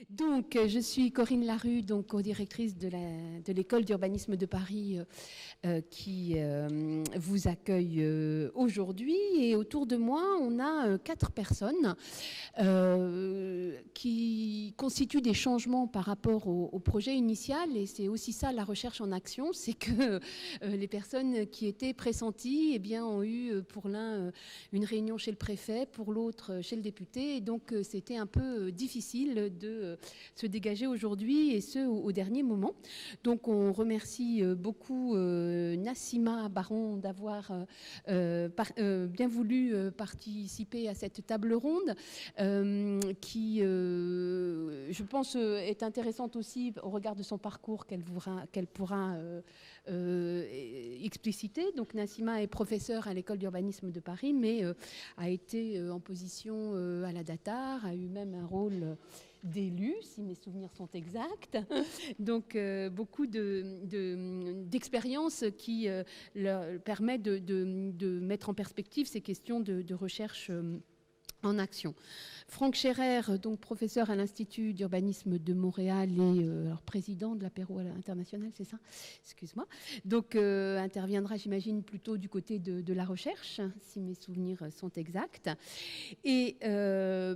Donc, je suis Corinne Larue, donc co-directrice de l'école d'urbanisme de Paris qui vous accueille aujourd'hui. Et autour de moi, on a 4 personnes qui constituent des changements par rapport au projet initial. Et c'est aussi ça la recherche en action, c'est que les personnes qui étaient pressenties eh bien, ont eu pour l'un une réunion chez le préfet, pour l'autre chez le député. Et donc, c'était un peu difficile de se dégager aujourd'hui et ce au dernier moment. Donc on remercie beaucoup Nassima Baron d'avoir bien voulu participer à cette table ronde qui, je pense, est intéressante aussi au regard de son parcours qu'elle pourra expliciter. Donc Nassima est professeure à l'école d'urbanisme de Paris, mais a été en position à la DATAR, a eu même un rôle d'élu, si mes souvenirs sont exacts. Donc, beaucoup d'expériences qui leur permettent de mettre en perspective ces questions de recherche en action. Franck Scherer, donc professeur à l'Institut d'urbanisme de Montréal et alors président de l'apéro international, c'est ça? Excuse-moi. Donc interviendra, j'imagine, plutôt du côté de la recherche, si mes souvenirs sont exacts. Et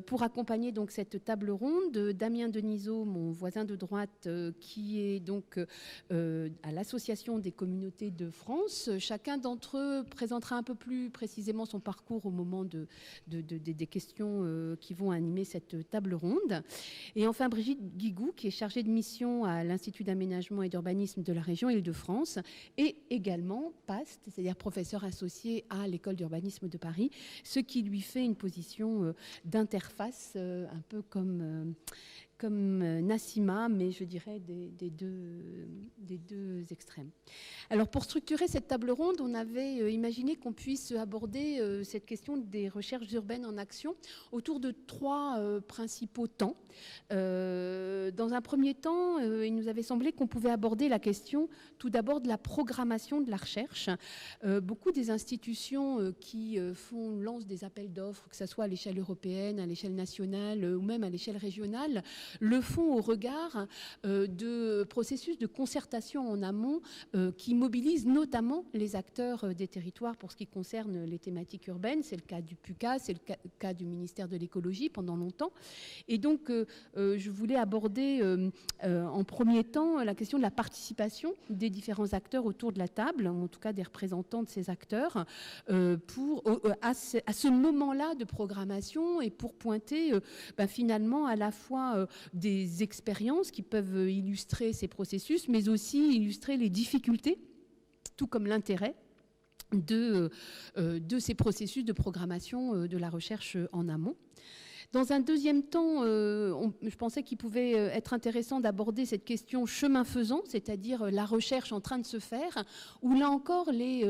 pour accompagner donc cette table ronde, Damien Denisot, mon voisin de droite, qui est donc à l'Association des communautés de France. Chacun d'entre eux présentera un peu plus précisément son parcours au moment des questions qui vont animer cette table ronde. Et enfin, Brigitte Guigou, qui est chargée de mission à l'Institut d'aménagement et d'urbanisme de la région Île-de-France, et également PAST, c'est-à-dire professeur associé à l'école d'urbanisme de Paris, ce qui lui fait une position d'interface, un peu comme Nassima, mais je dirais des deux extrêmes. Alors pour structurer cette table ronde, on avait imaginé qu'on puisse aborder cette question des recherches urbaines en action autour de 3 principaux temps. Dans un premier temps, il nous avait semblé qu'on pouvait aborder la question tout d'abord de la programmation de la recherche. Beaucoup des institutions qui lancent des appels d'offres, que ce soit à l'échelle européenne, à l'échelle nationale ou même à l'échelle régionale, le font au regard de processus de concertation en amont qui mobilisent notamment les acteurs des territoires pour ce qui concerne les thématiques urbaines. C'est le cas du PUCA, c'est le cas du ministère de l'écologie pendant longtemps. Et donc, je voulais aborder en premier temps la question de la participation des différents acteurs autour de la table, en tout cas des représentants de ces acteurs, à ce moment-là de programmation et pour pointer finalement à la fois des expériences qui peuvent illustrer ces processus, mais aussi illustrer les difficultés, tout comme l'intérêt de ces processus de programmation de la recherche en amont. Dans un deuxième temps, je pensais qu'il pouvait être intéressant d'aborder cette question chemin faisant, c'est-à-dire la recherche en train de se faire, où là encore les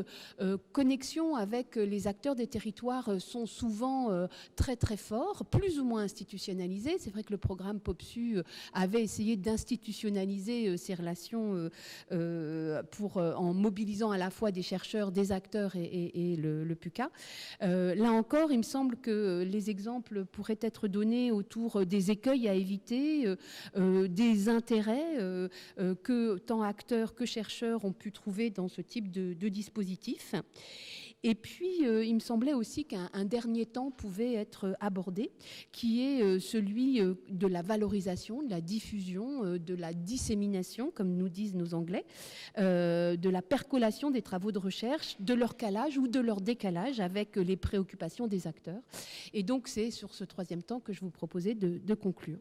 connexions avec les acteurs des territoires sont souvent très très forts, plus ou moins institutionnalisées. C'est vrai que le programme POPSU avait essayé d'institutionnaliser ces relations en mobilisant à la fois des chercheurs, des acteurs et le PUCA. Là encore, il me semble que les exemples pourraient être donnés autour des écueils à éviter, des intérêts que tant acteurs que chercheurs ont pu trouver dans ce type de dispositif. Et puis, il me semblait aussi qu'un dernier temps pouvait être abordé, qui est celui de la valorisation, de la diffusion, de la dissémination, comme nous disent nos Anglais, de la percolation des travaux de recherche, de leur calage ou de leur décalage avec les préoccupations des acteurs. Et donc, c'est sur ce troisième temps que je vous proposais de conclure.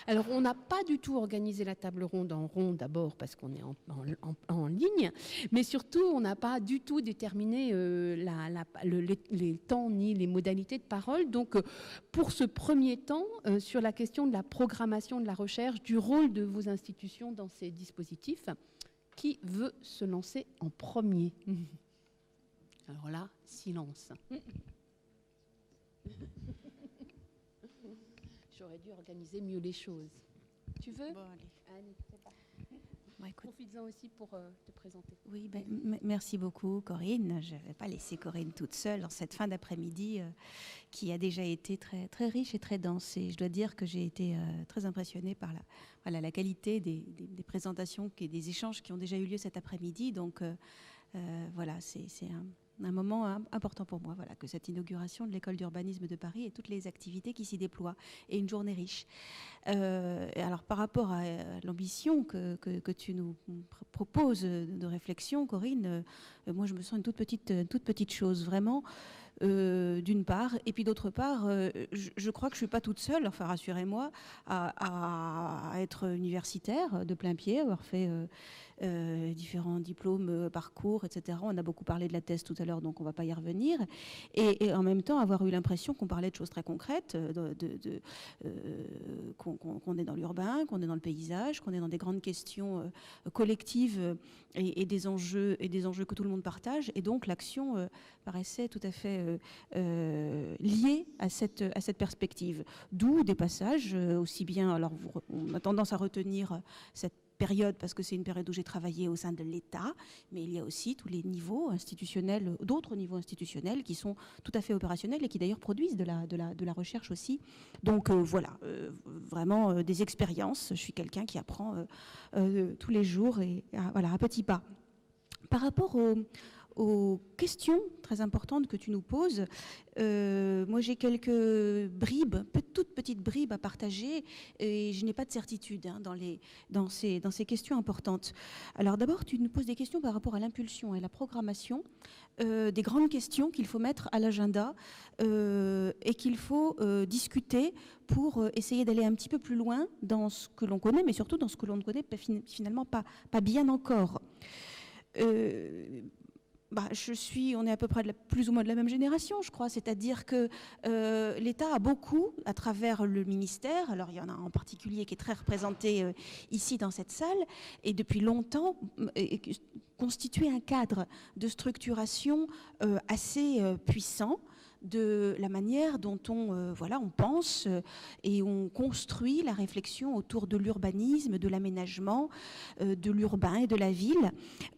Alors, on n'a pas du tout organisé la table ronde en rond, d'abord parce qu'on est en ligne, mais surtout, on n'a pas du tout déterminé les temps ni les modalités de parole. Donc, pour ce premier temps, sur la question de la programmation de la recherche, du rôle de vos institutions dans ces dispositifs, qui veut se lancer en premier? Alors là, silence. J'aurais dû organiser mieux les choses. Tu veux? Bon, allez. Allez, c'est parti. Bon, écoute. Profites-en aussi pour te présenter. Oui, merci beaucoup Corinne. Je ne vais pas laisser Corinne toute seule en cette fin d'après-midi qui a déjà été très, très riche et très dense. Et je dois dire que j'ai été très impressionnée par la qualité des présentations et des échanges qui ont déjà eu lieu cet après-midi. Donc voilà, c'est un moment important pour moi, voilà, que cette inauguration de l'école d'urbanisme de Paris et toutes les activités qui s'y déploient, et une journée riche. Alors par rapport à l'ambition que tu nous proposes de réflexion, Corinne, moi je me sens une toute petite chose, vraiment. D'une part, et puis d'autre part, je crois que je ne suis pas toute seule, enfin rassurez-moi, à être universitaire de plein pied, avoir fait différents diplômes, parcours, etc. On a beaucoup parlé de la thèse tout à l'heure, donc on ne va pas y revenir. Et en même temps, avoir eu l'impression qu'on parlait de choses très concrètes, qu'on est dans l'urbain, qu'on est dans le paysage, qu'on est dans des grandes questions collectives et des enjeux que tout le monde partage. Et donc l'action paraissait tout à fait liée à cette perspective. D'où des passages aussi bien, alors on a tendance à retenir cette période parce que c'est une période où j'ai travaillé au sein de l'État, mais il y a aussi tous les niveaux institutionnels, d'autres niveaux institutionnels qui sont tout à fait opérationnels et qui d'ailleurs produisent de la recherche aussi. Donc voilà, vraiment des expériences. Je suis quelqu'un qui apprend tous les jours et voilà, à petits pas. Par rapport aux questions très importantes que tu nous poses, moi j'ai quelques bribes, toutes petites bribes à partager, et je n'ai pas de certitude dans ces questions importantes. Alors d'abord, tu nous poses des questions par rapport à l'impulsion et la programmation, des grandes questions qu'il faut mettre à l'agenda et qu'il faut discuter pour essayer d'aller un petit peu plus loin dans ce que l'on connaît, mais surtout dans ce que l'on ne connaît finalement pas bien encore. On est à peu près plus ou moins de la même génération, je crois. C'est-à-dire que l'État a beaucoup, à travers le ministère, alors il y en a un en particulier qui est très représenté ici dans cette salle, et depuis longtemps, constitué un cadre de structuration assez puissant de la manière dont on pense et on construit la réflexion autour de l'urbanisme, de l'aménagement, de l'urbain et de la ville,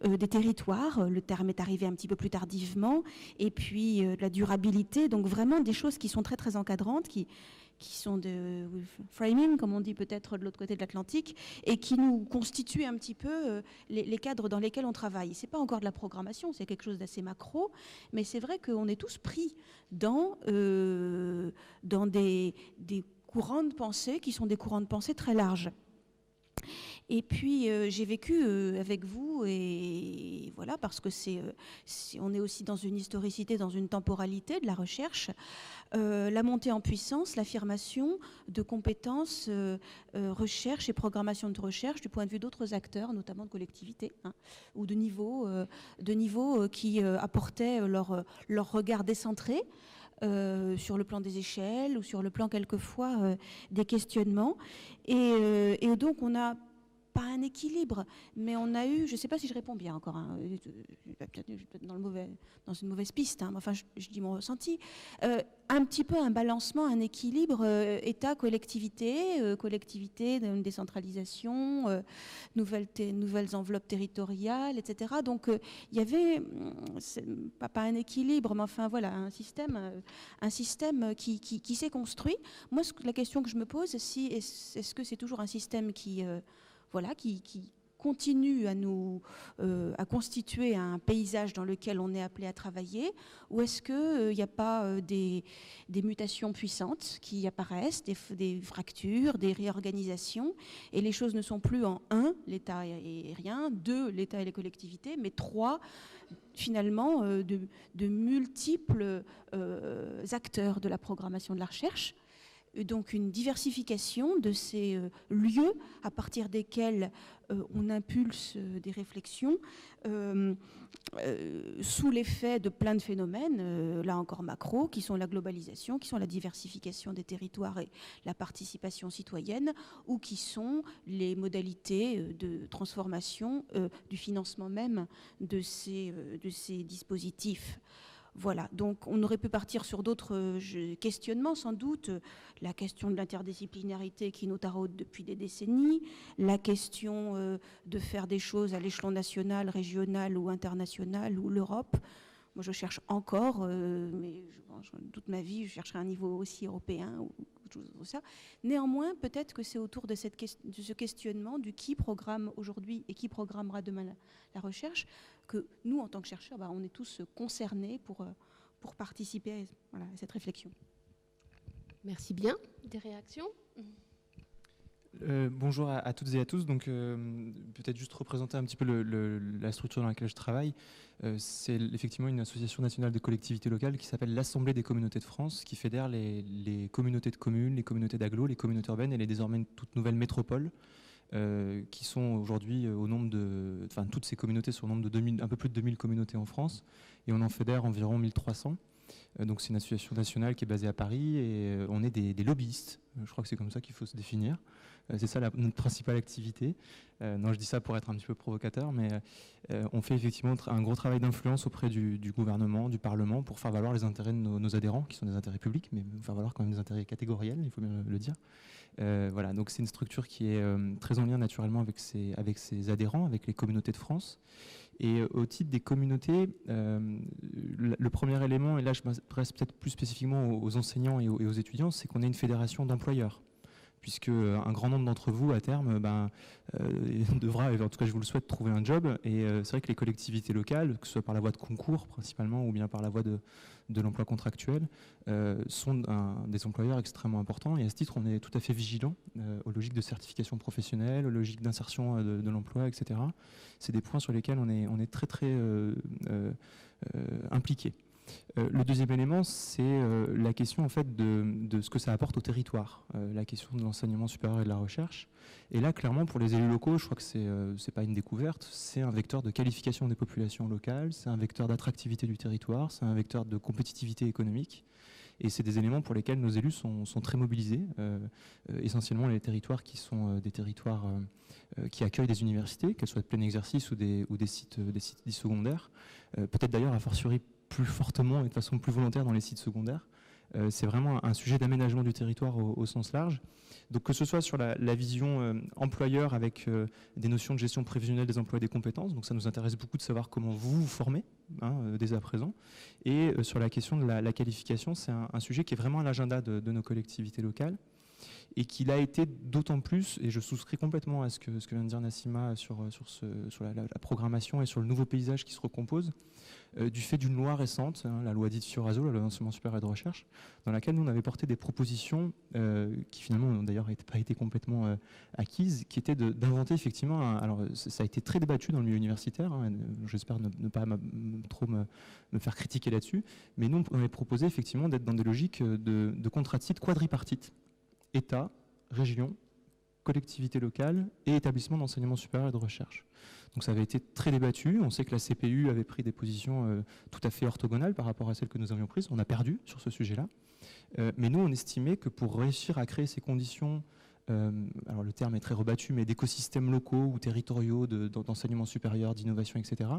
des territoires, le terme est arrivé un petit peu plus tardivement, et puis de la durabilité, donc vraiment des choses qui sont très très encadrantes, qui sont de framing, comme on dit peut-être de l'autre côté de l'Atlantique, et qui nous constituent un petit peu les cadres dans lesquels on travaille. Ce n'est pas encore de la programmation, c'est quelque chose d'assez macro, mais c'est vrai qu'on est tous pris dans des courants de pensée qui sont des courants de pensée très larges. Et puis j'ai vécu avec vous, et voilà, parce que on est aussi dans une historicité, dans une temporalité de la recherche, la montée en puissance, l'affirmation de compétences recherche et programmation de recherche du point de vue d'autres acteurs, notamment de collectivités, ou de niveaux qui apportaient leur regard décentré sur le plan des échelles ou sur le plan quelquefois des questionnements. Et donc on a pas un équilibre, mais on a eu, je ne sais pas si je réponds bien encore, peut-être dans une mauvaise piste, enfin je dis mon ressenti, un petit peu un balancement, un équilibre État-collectivité, collectivité, décentralisation, nouvelles enveloppes territoriales, etc. Donc il y avait, pas un équilibre, mais enfin voilà, un système qui s'est construit. Moi, la question que je me pose, est-ce que c'est toujours un système qui continue à constituer un paysage dans lequel on est appelé à travailler, ou est-ce qu'il n'y a pas des mutations puissantes qui apparaissent, des fractures, des réorganisations, et les choses ne sont plus en 1, l'État et rien, 2, l'État et les collectivités, mais 3, finalement, de multiples acteurs de la programmation de la recherche. Donc une diversification de ces lieux à partir desquels on impulse des réflexions sous l'effet de plein de phénomènes, là encore macro, qui sont la globalisation, qui sont la diversification des territoires et la participation citoyenne, ou qui sont les modalités de transformation du financement même de ces dispositifs. Voilà, donc on aurait pu partir sur d'autres questionnements sans doute, la question de l'interdisciplinarité qui nous taraude depuis des décennies, la question de faire des choses à l'échelon national, régional ou international, ou l'Europe. Moi je cherche encore, mais toute ma vie je chercherai un niveau aussi européen ou tout ça. Néanmoins, peut-être que c'est autour de ce questionnement du qui programme aujourd'hui et qui programmera demain la recherche, que nous, en tant que chercheurs, on est tous concernés pour participer à cette réflexion. Merci bien. Des réactions ? Bonjour à toutes et à tous. Donc, peut-être juste représenter un petit peu la structure dans laquelle je travaille. C'est effectivement une association nationale de collectivités locales qui s'appelle l'Assemblée des communautés de France, qui fédère les communautés de communes, les communautés d'agglo, les communautés urbaines et les désormais toutes nouvelles métropoles, qui sont aujourd'hui au nombre de... Enfin, toutes ces communautés sont au nombre de un peu plus de 2000 communautés en France, et on en fédère environ 1300. Donc c'est une association nationale qui est basée à Paris, et on est des lobbyistes. Je crois que c'est comme ça qu'il faut se définir. C'est ça notre principale activité. Non, je dis ça pour être un petit peu provocateur, mais on fait effectivement un gros travail d'influence auprès du gouvernement, du Parlement, pour faire valoir les intérêts de nos adhérents, qui sont des intérêts publics, mais faire valoir quand même des intérêts catégoriels, il faut bien le dire. Voilà, donc c'est une structure qui est très en lien naturellement avec ses adhérents, avec les communautés de France. Et au titre des communautés, le premier élément, et là je m'adresse peut-être plus spécifiquement aux enseignants et aux étudiants, c'est qu'on est une fédération d'employeurs, puisque un grand nombre d'entre vous, à terme, devra, en tout cas je vous le souhaite, trouver un job. Et c'est vrai que les collectivités locales, que ce soit par la voie de concours principalement, ou bien par la voie de l'emploi contractuel, sont des employeurs extrêmement importants. Et à ce titre, on est tout à fait vigilant aux logiques de certification professionnelle, aux logiques d'insertion de l'emploi, etc. C'est des points sur lesquels on est très très impliqués. Le deuxième élément, c'est la question en fait de ce que ça apporte au territoire, la question de l'enseignement supérieur et de la recherche. Et là, clairement, pour les élus locaux, je crois que c'est pas une découverte, c'est un vecteur de qualification des populations locales, c'est un vecteur d'attractivité du territoire, c'est un vecteur de compétitivité économique. Et c'est des éléments pour lesquels nos élus sont très mobilisés, essentiellement les territoires qui sont des territoires qui accueillent des universités, qu'elles soient de plein exercice ou des sites dits secondaires, peut-être d'ailleurs a fortiori plus fortement et de façon plus volontaire dans les sites secondaires. C'est vraiment un sujet d'aménagement du territoire au sens large. Donc que ce soit sur la vision employeur avec des notions de gestion prévisionnelle des emplois et des compétences, donc ça nous intéresse beaucoup de savoir comment vous vous formez dès à présent, et sur la question de la qualification, c'est un sujet qui est vraiment à l'agenda de nos collectivités locales, et qu'il a été d'autant plus, et je souscris complètement à ce que vient de dire Nassima sur la programmation et sur le nouveau paysage qui se recompose, du fait d'une loi récente, la loi dite Fioraso, la loi d'enseignement supérieur et de recherche, dans laquelle nous on avait porté des propositions qui finalement n'ont d'ailleurs pas été complètement acquises, qui étaient d'inventer effectivement, alors ça a été très débattu dans le milieu universitaire, j'espère ne pas trop me faire critiquer là-dessus, mais nous on avait proposé effectivement d'être dans des logiques de contrat de site quadripartite, État, région, collectivité locale et établissement d'enseignement supérieur et de recherche. Donc ça avait été très débattu. On sait que la CPU avait pris des positions tout à fait orthogonales par rapport à celles que nous avions prises. On a perdu sur ce sujet-là. Mais nous, on estimait que pour réussir à créer ces conditions, alors le terme est très rebattu, mais d'écosystèmes locaux ou territoriaux d'enseignement supérieur, d'innovation, etc.,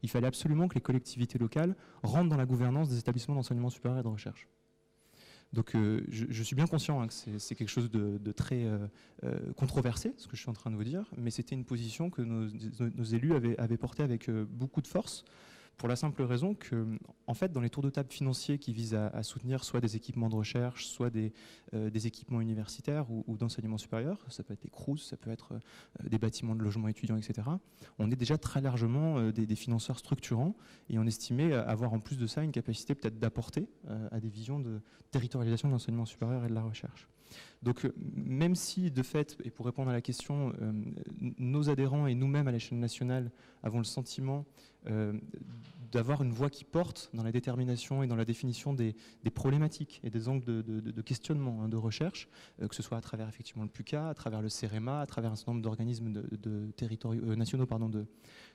il fallait absolument que les collectivités locales rentrent dans la gouvernance des établissements d'enseignement supérieur et de recherche. Donc je suis bien conscient que c'est quelque chose de très controversé, ce que je suis en train de vous dire, mais c'était une position que nos élus avaient portée avec beaucoup de force, pour la simple raison que, en fait, dans les tours de table financiers qui visent à soutenir soit des équipements de recherche, soit des équipements universitaires ou d'enseignement supérieur, ça peut être des CROUS, ça peut être des bâtiments de logement étudiants, etc., on est déjà très largement des financeurs structurants, et on estimait avoir en plus de ça une capacité peut-être d'apporter à des visions de territorialisation de l'enseignement supérieur et de la recherche. Donc même si de fait, et pour répondre à la question, nos adhérents et nous-mêmes à l'échelle nationale avons le sentiment d'avoir une voix qui porte dans la détermination et dans la définition des problématiques et des angles de questionnement de recherche, que ce soit à travers effectivement le PUCA, à travers le CEREMA, à travers un certain nombre d'organismes nationaux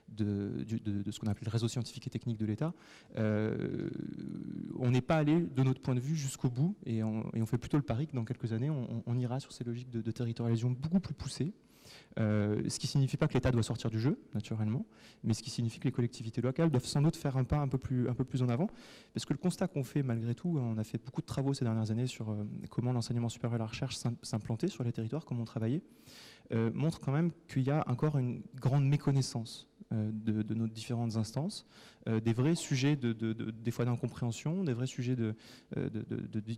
de ce qu'on appelle le réseau scientifique et technique de l'État, on n'est pas allé de notre point de vue jusqu'au bout, et on fait plutôt le pari que dans quelques années on ira sur ces logiques de territorialisation beaucoup plus poussées. Ce qui ne signifie pas que l'État doit sortir du jeu, naturellement, mais ce qui signifie que les collectivités locales doivent sans doute faire un pas un peu plus en avant, parce que le constat qu'on fait malgré tout, on a fait beaucoup de travaux ces dernières années sur comment l'enseignement supérieur et la recherche s'implantait sur les territoires, comment on travaillait, montre quand même qu'il y a encore une grande méconnaissance de nos différentes instances, des vrais sujets des fois d'incompréhension, des vrais sujets de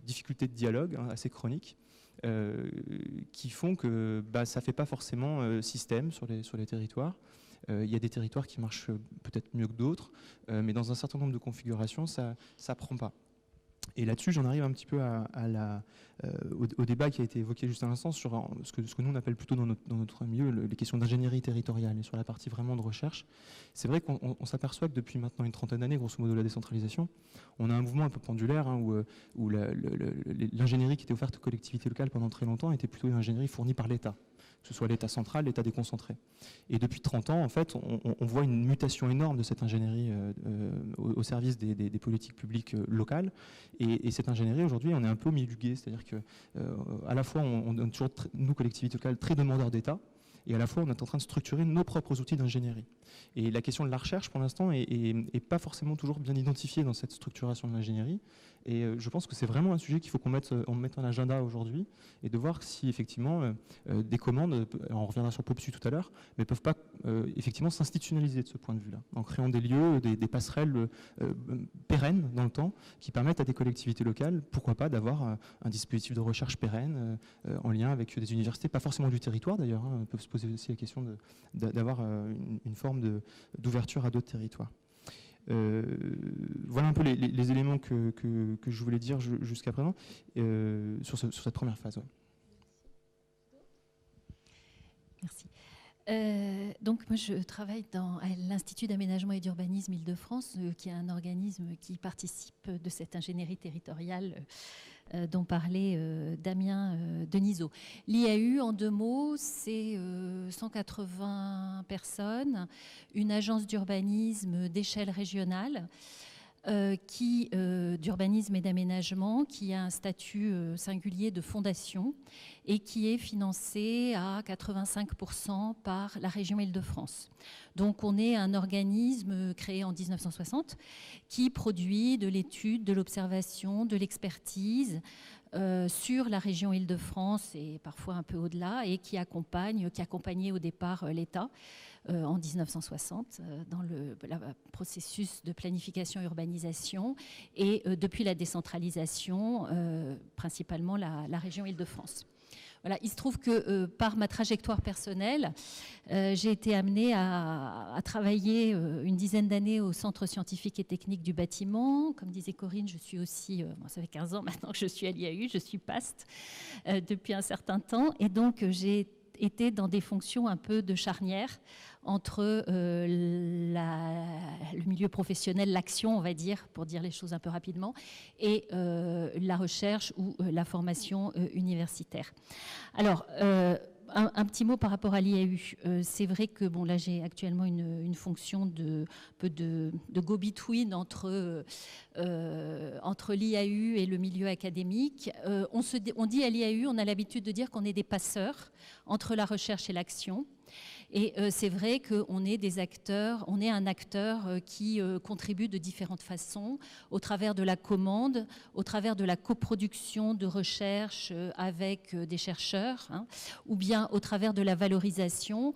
difficultés de dialogue assez chroniques, qui font que ça ne fait pas forcément système sur les territoires. Il y a des territoires qui marchent peut-être mieux que d'autres, mais dans un certain nombre de configurations, ça ne prend pas. Et là-dessus, j'en arrive un petit peu au débat qui a été évoqué juste à l'instant sur ce que nous on appelle plutôt dans notre milieu les questions d'ingénierie territoriale et sur la partie vraiment de recherche. C'est vrai qu'on s'aperçoit que depuis maintenant une trentaine d'années, grosso modo la décentralisation, on a un mouvement un peu pendulaire où l'ingénierie qui était offerte aux collectivités locales pendant très longtemps était plutôt une ingénierie fournie par l'État, que ce soit l'État central, l'État déconcentré. Et depuis 30 ans, en fait, on voit une mutation énorme de cette ingénierie au service des politiques publiques locales. Et cette ingénierie, aujourd'hui, on est un peu au milieu du gué, c'est-à-dire que à la fois, on est toujours, nous, collectivités locales, très demandeurs d'État, et à la fois, on est en train de structurer nos propres outils d'ingénierie. Et la question de la recherche, pour l'instant, est pas forcément toujours bien identifiée dans cette structuration de l'ingénierie. Et je pense que c'est vraiment un sujet qu'il faut qu'on mette en agenda aujourd'hui, et de voir si effectivement des commandes, on reviendra sur POPSU tout à l'heure, mais peuvent pas effectivement s'institutionnaliser de ce point de vue-là, en créant des lieux, des passerelles pérennes dans le temps, qui permettent à des collectivités locales, pourquoi pas, d'avoir un dispositif de recherche pérenne en lien avec des universités, pas forcément du territoire d'ailleurs, on peut se poser aussi la question d'avoir une forme d'ouverture à d'autres territoires. Voilà un peu les éléments que je voulais dire jusqu'à présent sur cette première phase. Ouais. Merci. Donc moi je travaille à l'Institut d'aménagement et d'urbanisme Île-de-France, qui est un organisme qui participe de cette ingénierie territoriale dont parlait Damien Denisot. L'IAU, en 2 mots, c'est 180 personnes, une agence d'urbanisme d'échelle régionale, d'urbanisme et d'aménagement, qui a un statut singulier de fondation et qui est financé à 85% par la région Île-de-France. Donc on est un organisme créé en 1960 qui produit de l'étude, de l'observation, de l'expertise sur la région Île-de-France et parfois un peu au-delà, et qui accompagnait au départ l'État en 1960 dans le processus de planification et urbanisation, et depuis la décentralisation, principalement la région Île-de-France. Voilà, il se trouve que par ma trajectoire personnelle, j'ai été amenée à travailler une dizaine d'années au Centre scientifique et technique du bâtiment. Comme disait Corinne, je suis aussi, ça fait 15 ans maintenant que je suis à l'IAU, je suis PAST depuis un certain temps, et donc j'ai été dans des fonctions un peu de charnière entre le milieu professionnel, l'action, on va dire, pour dire les choses un peu rapidement, et la recherche ou la formation universitaire. Alors, un petit mot par rapport à l'IAU. C'est vrai que là j'ai actuellement une fonction de go-between entre l'IAU et le milieu académique. On dit à l'IAU, on a l'habitude de dire qu'on est des passeurs entre la recherche et l'action. Et c'est vrai qu'on est des acteurs, on est un acteur qui contribue de différentes façons, au travers de la commande, au travers de la coproduction de recherche avec des chercheurs, ou bien au travers de la valorisation.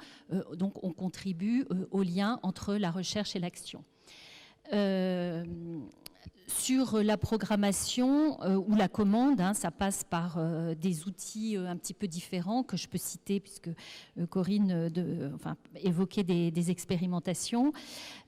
Donc on contribue au lien entre la recherche et l'action. Sur la programmation ou la commande, ça passe par des outils un petit peu différents que je peux citer, puisque Corinne évoquait des expérimentations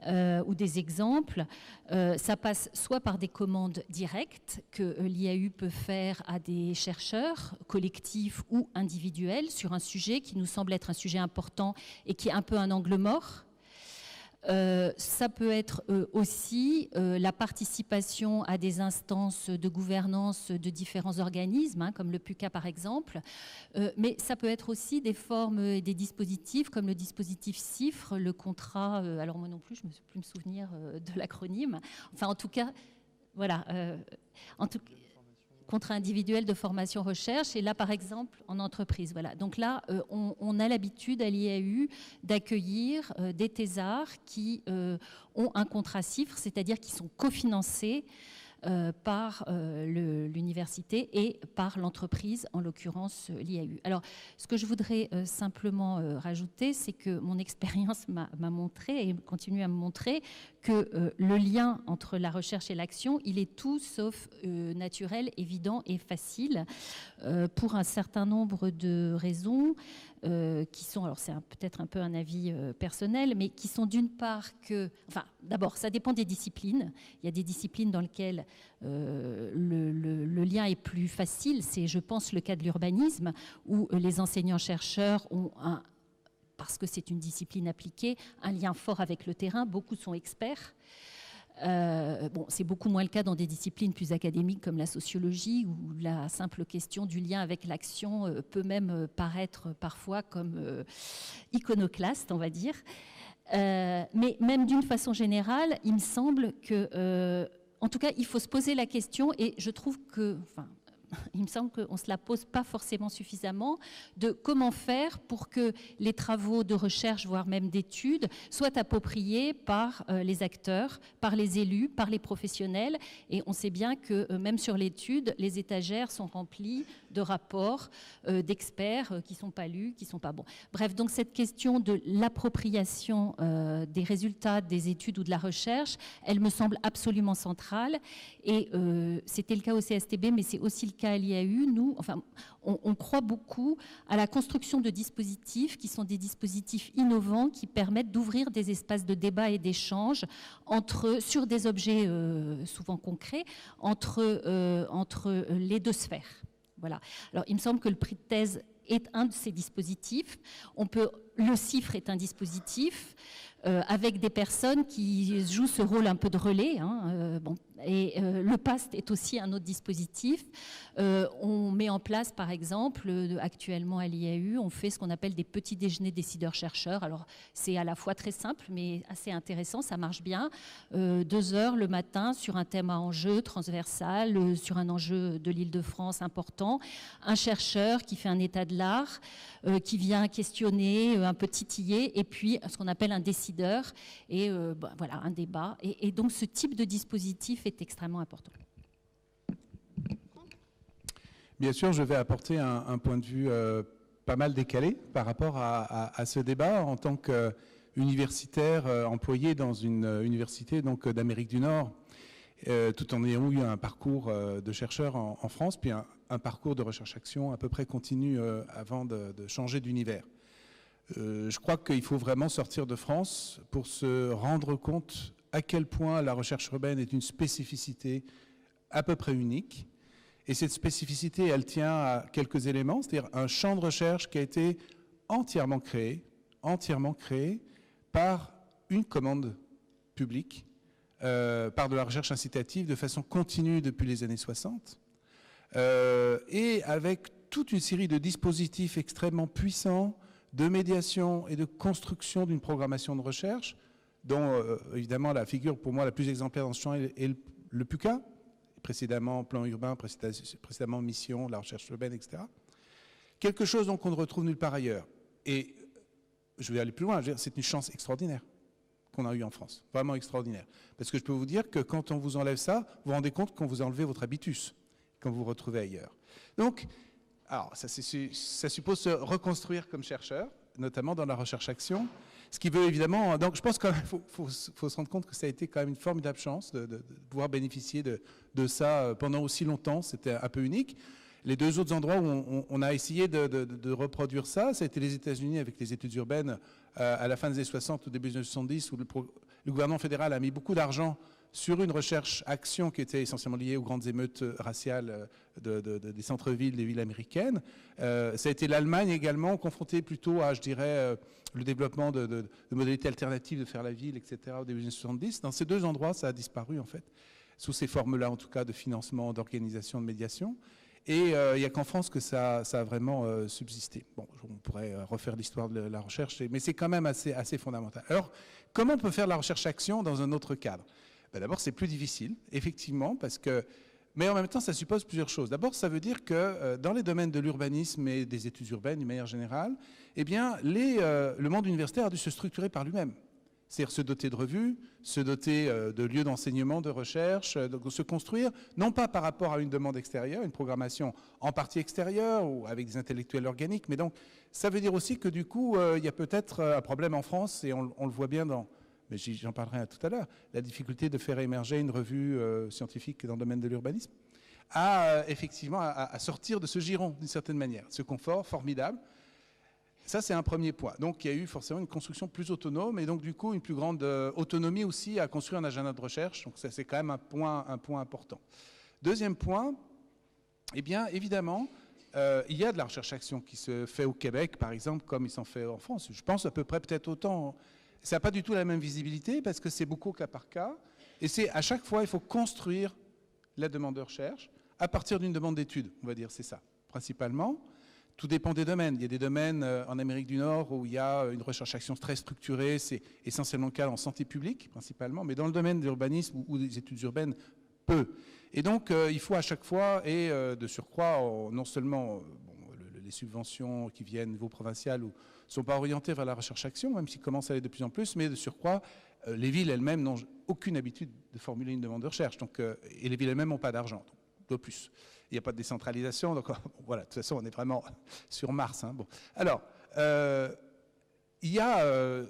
ou des exemples. Ça passe soit par des commandes directes que l'IAU peut faire à des chercheurs, collectifs ou individuels, sur un sujet qui nous semble être un sujet important et qui est un peu un angle mort. Ça peut être aussi la participation à des instances de gouvernance de différents organismes, comme le PUCA par exemple, mais ça peut être aussi des formes et des dispositifs comme le dispositif CIFRE, le contrat, alors moi non plus, je ne me suis plus me souvenir de l'acronyme, enfin en tout cas, voilà, contrat individuel de formation recherche, et là par exemple en entreprise. Voilà. Donc là, on a l'habitude à l'IAU d'accueillir des thésards qui ont un contrat CIFRE, c'est-à-dire qui sont cofinancés par l'université et par l'entreprise, en l'occurrence l'IAU. Alors, ce que je voudrais simplement rajouter, c'est que mon expérience m'a montré et continue à me montrer que le lien entre la recherche et l'action, il est tout sauf naturel, évident et facile pour un certain nombre de raisons qui sont, alors c'est peut-être un peu un avis personnel, mais qui sont d'une part que, enfin d'abord ça dépend des disciplines. Il y a des disciplines dans lesquelles le lien est plus facile, c'est je pense le cas de l'urbanisme où les enseignants-chercheurs ont parce que c'est une discipline appliquée, un lien fort avec le terrain, beaucoup sont experts. Bon, c'est beaucoup moins le cas dans des disciplines plus académiques comme la sociologie, où la simple question du lien avec l'action peut même paraître parfois comme iconoclaste, on va dire. Mais même d'une façon générale, il me semble que, en tout cas, il faut se poser la question, et je trouve que, enfin, il me semble qu'on ne se la pose pas forcément suffisamment, de comment faire pour que les travaux de recherche, voire même d'études, soient appropriés par les acteurs, par les élus, par les professionnels. Et on sait bien que même sur l'étude, les étagères sont remplies de rapports d'experts qui ne sont pas lus, qui ne sont pas bons. Bref, donc cette question de l'appropriation des résultats des études ou de la recherche, elle me semble absolument centrale. Et c'était le cas au CSTB, mais c'est aussi le cas à l'IAU. Nous, enfin, on croit beaucoup à la construction de dispositifs qui sont des dispositifs innovants qui permettent d'ouvrir des espaces de débat et d'échange sur des objets souvent concrets entre les deux sphères. Voilà. Alors, il me semble que le prix de thèse est un de ces dispositifs. Le CIFRE est un dispositif avec des personnes qui jouent ce rôle un peu de relais. Bon. Et le PAST est aussi un autre dispositif. On met en place, par exemple, actuellement à l'IAU, on fait ce qu'on appelle des petits déjeuners décideurs-chercheurs. Alors, c'est à la fois très simple, mais assez intéressant, ça marche bien. 2 heures le matin sur un thème à enjeu transversal, sur un enjeu de l'Île-de-France important. Un chercheur qui fait un état de l'art, qui vient questionner, un peu titiller, et puis ce qu'on appelle un décideur, et voilà, un débat. Et donc, ce type de dispositif est extrêmement important. Bien sûr, je vais apporter un point de vue pas mal décalé par rapport à ce débat en tant qu'universitaire employé dans une université d'Amérique du Nord, tout en ayant eu un parcours de chercheur en France, puis un parcours de recherche-action à peu près continu avant de changer d'univers. Je crois qu'il faut vraiment sortir de France pour se rendre compte à quel point la recherche urbaine est une spécificité à peu près unique. Et cette spécificité, elle tient à quelques éléments, c'est-à-dire un champ de recherche qui a été entièrement créé par une commande publique, par de la recherche incitative de façon continue depuis les années 60, et avec toute une série de dispositifs extrêmement puissants de médiation et de construction d'une programmation de recherche, dont évidemment la figure pour moi la plus exemplaire dans ce champ est le PUCA, précédemment plan urbain, précédemment mission, la recherche urbaine, etc. Quelque chose donc qu'on ne retrouve nulle part ailleurs. Et je vais aller plus loin, c'est une chance extraordinaire qu'on a eue en France, vraiment extraordinaire. Parce que je peux vous dire que quand on vous enlève ça, vous vous rendez compte qu'on vous a enlevé votre habitus, quand vous vous retrouvez ailleurs. Donc, alors ça suppose se reconstruire comme chercheur, notamment dans la recherche-action. Ce qui veut évidemment, donc je pense qu'il faut se rendre compte que ça a été quand même une formidable chance de pouvoir bénéficier de ça pendant aussi longtemps, c'était un peu unique. Les 2 autres endroits où on a essayé de reproduire ça, ça a été les États-Unis avec les études urbaines à la fin des années 60, au début des années 70, où le gouvernement fédéral a mis beaucoup d'argent sur une recherche-action qui était essentiellement liée aux grandes émeutes raciales des centres-villes, des villes américaines. Ça a été l'Allemagne également, confrontée plutôt à, je dirais, le développement de modalités alternatives de faire la ville, etc., au début des années 70. Dans ces 2 endroits, ça a disparu, en fait, sous ces formes-là, en tout cas, de financement, d'organisation, de médiation. Et il n'y a qu'en France que ça a vraiment subsisté. Bon, on pourrait refaire l'histoire de la recherche, mais c'est quand même assez fondamental. Alors, comment on peut faire la recherche-action dans un autre cadre ? Ben d'abord, c'est plus difficile, effectivement, parce que Mais en même temps, ça suppose plusieurs choses. D'abord, ça veut dire que dans les domaines de l'urbanisme et des études urbaines, d'une manière générale, eh bien, le monde universitaire a dû se structurer par lui-même. C'est-à-dire se doter de revues, se doter de lieux d'enseignement, de recherche, se construire, non pas par rapport à une demande extérieure, une programmation en partie extérieure ou avec des intellectuels organiques, mais donc ça veut dire aussi que du coup, il y a peut-être un problème en France, et on le voit bien mais j'en parlerai tout à l'heure, la difficulté de faire émerger une revue scientifique dans le domaine de l'urbanisme, effectivement à sortir de ce giron d'une certaine manière. Ce confort formidable. Ça, c'est un premier point. Donc, il y a eu forcément une construction plus autonome et donc, du coup, une plus grande autonomie aussi à construire un agenda de recherche. Donc, ça, c'est quand même un point important. Deuxième point, eh bien, évidemment, il y a de la recherche-action qui se fait au Québec, par exemple, comme il s'en fait en France. Je pense à peu près peut-être autant. Ça n'a pas du tout la même visibilité parce que c'est beaucoup cas par cas. Et c'est à chaque fois, il faut construire la demande de recherche à partir d'une demande d'étude, on va dire, c'est ça, principalement. Tout dépend des domaines. Il y a des domaines en Amérique du Nord où il y a une recherche-action très structurée. C'est essentiellement le cas en santé publique, principalement. Mais dans le domaine de l'urbanisme ou des études urbaines, peu. Et donc, il faut à chaque fois, et de surcroît, non seulement les subventions qui viennent au niveau provincial ne sont pas orientées vers la recherche-action, même s'ils commencent à aller de plus en plus, mais de surcroît, les villes elles-mêmes n'ont aucune habitude de formuler une demande de recherche. Donc, et les villes elles-mêmes n'ont pas d'argent, de plus. Il n'y a pas de décentralisation, donc voilà, de toute façon, on est vraiment sur Mars. Hein. Bon. Alors, il y a,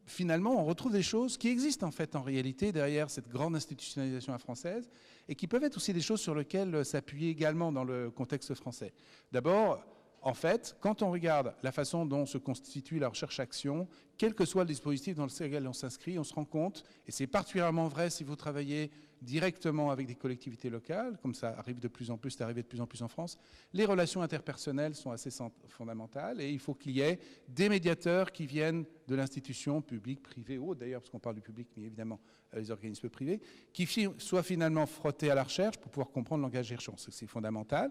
finalement, on retrouve des choses qui existent en fait en réalité derrière cette grande institutionnalisation à française et qui peuvent être aussi des choses sur lesquelles s'appuyer également dans le contexte français. D'abord, en fait, quand on regarde la façon dont se constitue la recherche-action, quel que soit le dispositif dans lequel on s'inscrit, on se rend compte, et c'est particulièrement vrai si vous travaillez directement avec des collectivités locales, comme ça arrive de plus en plus, c'est arrivé de plus en plus en France, les relations interpersonnelles sont assez fondamentales et il faut qu'il y ait des médiateurs qui viennent de l'institution publique, privée ou autre d'ailleurs, parce qu'on parle du public, mais évidemment les organismes privés, qui soient finalement frottés à la recherche pour pouvoir comprendre le langage des recherches. C'est fondamental.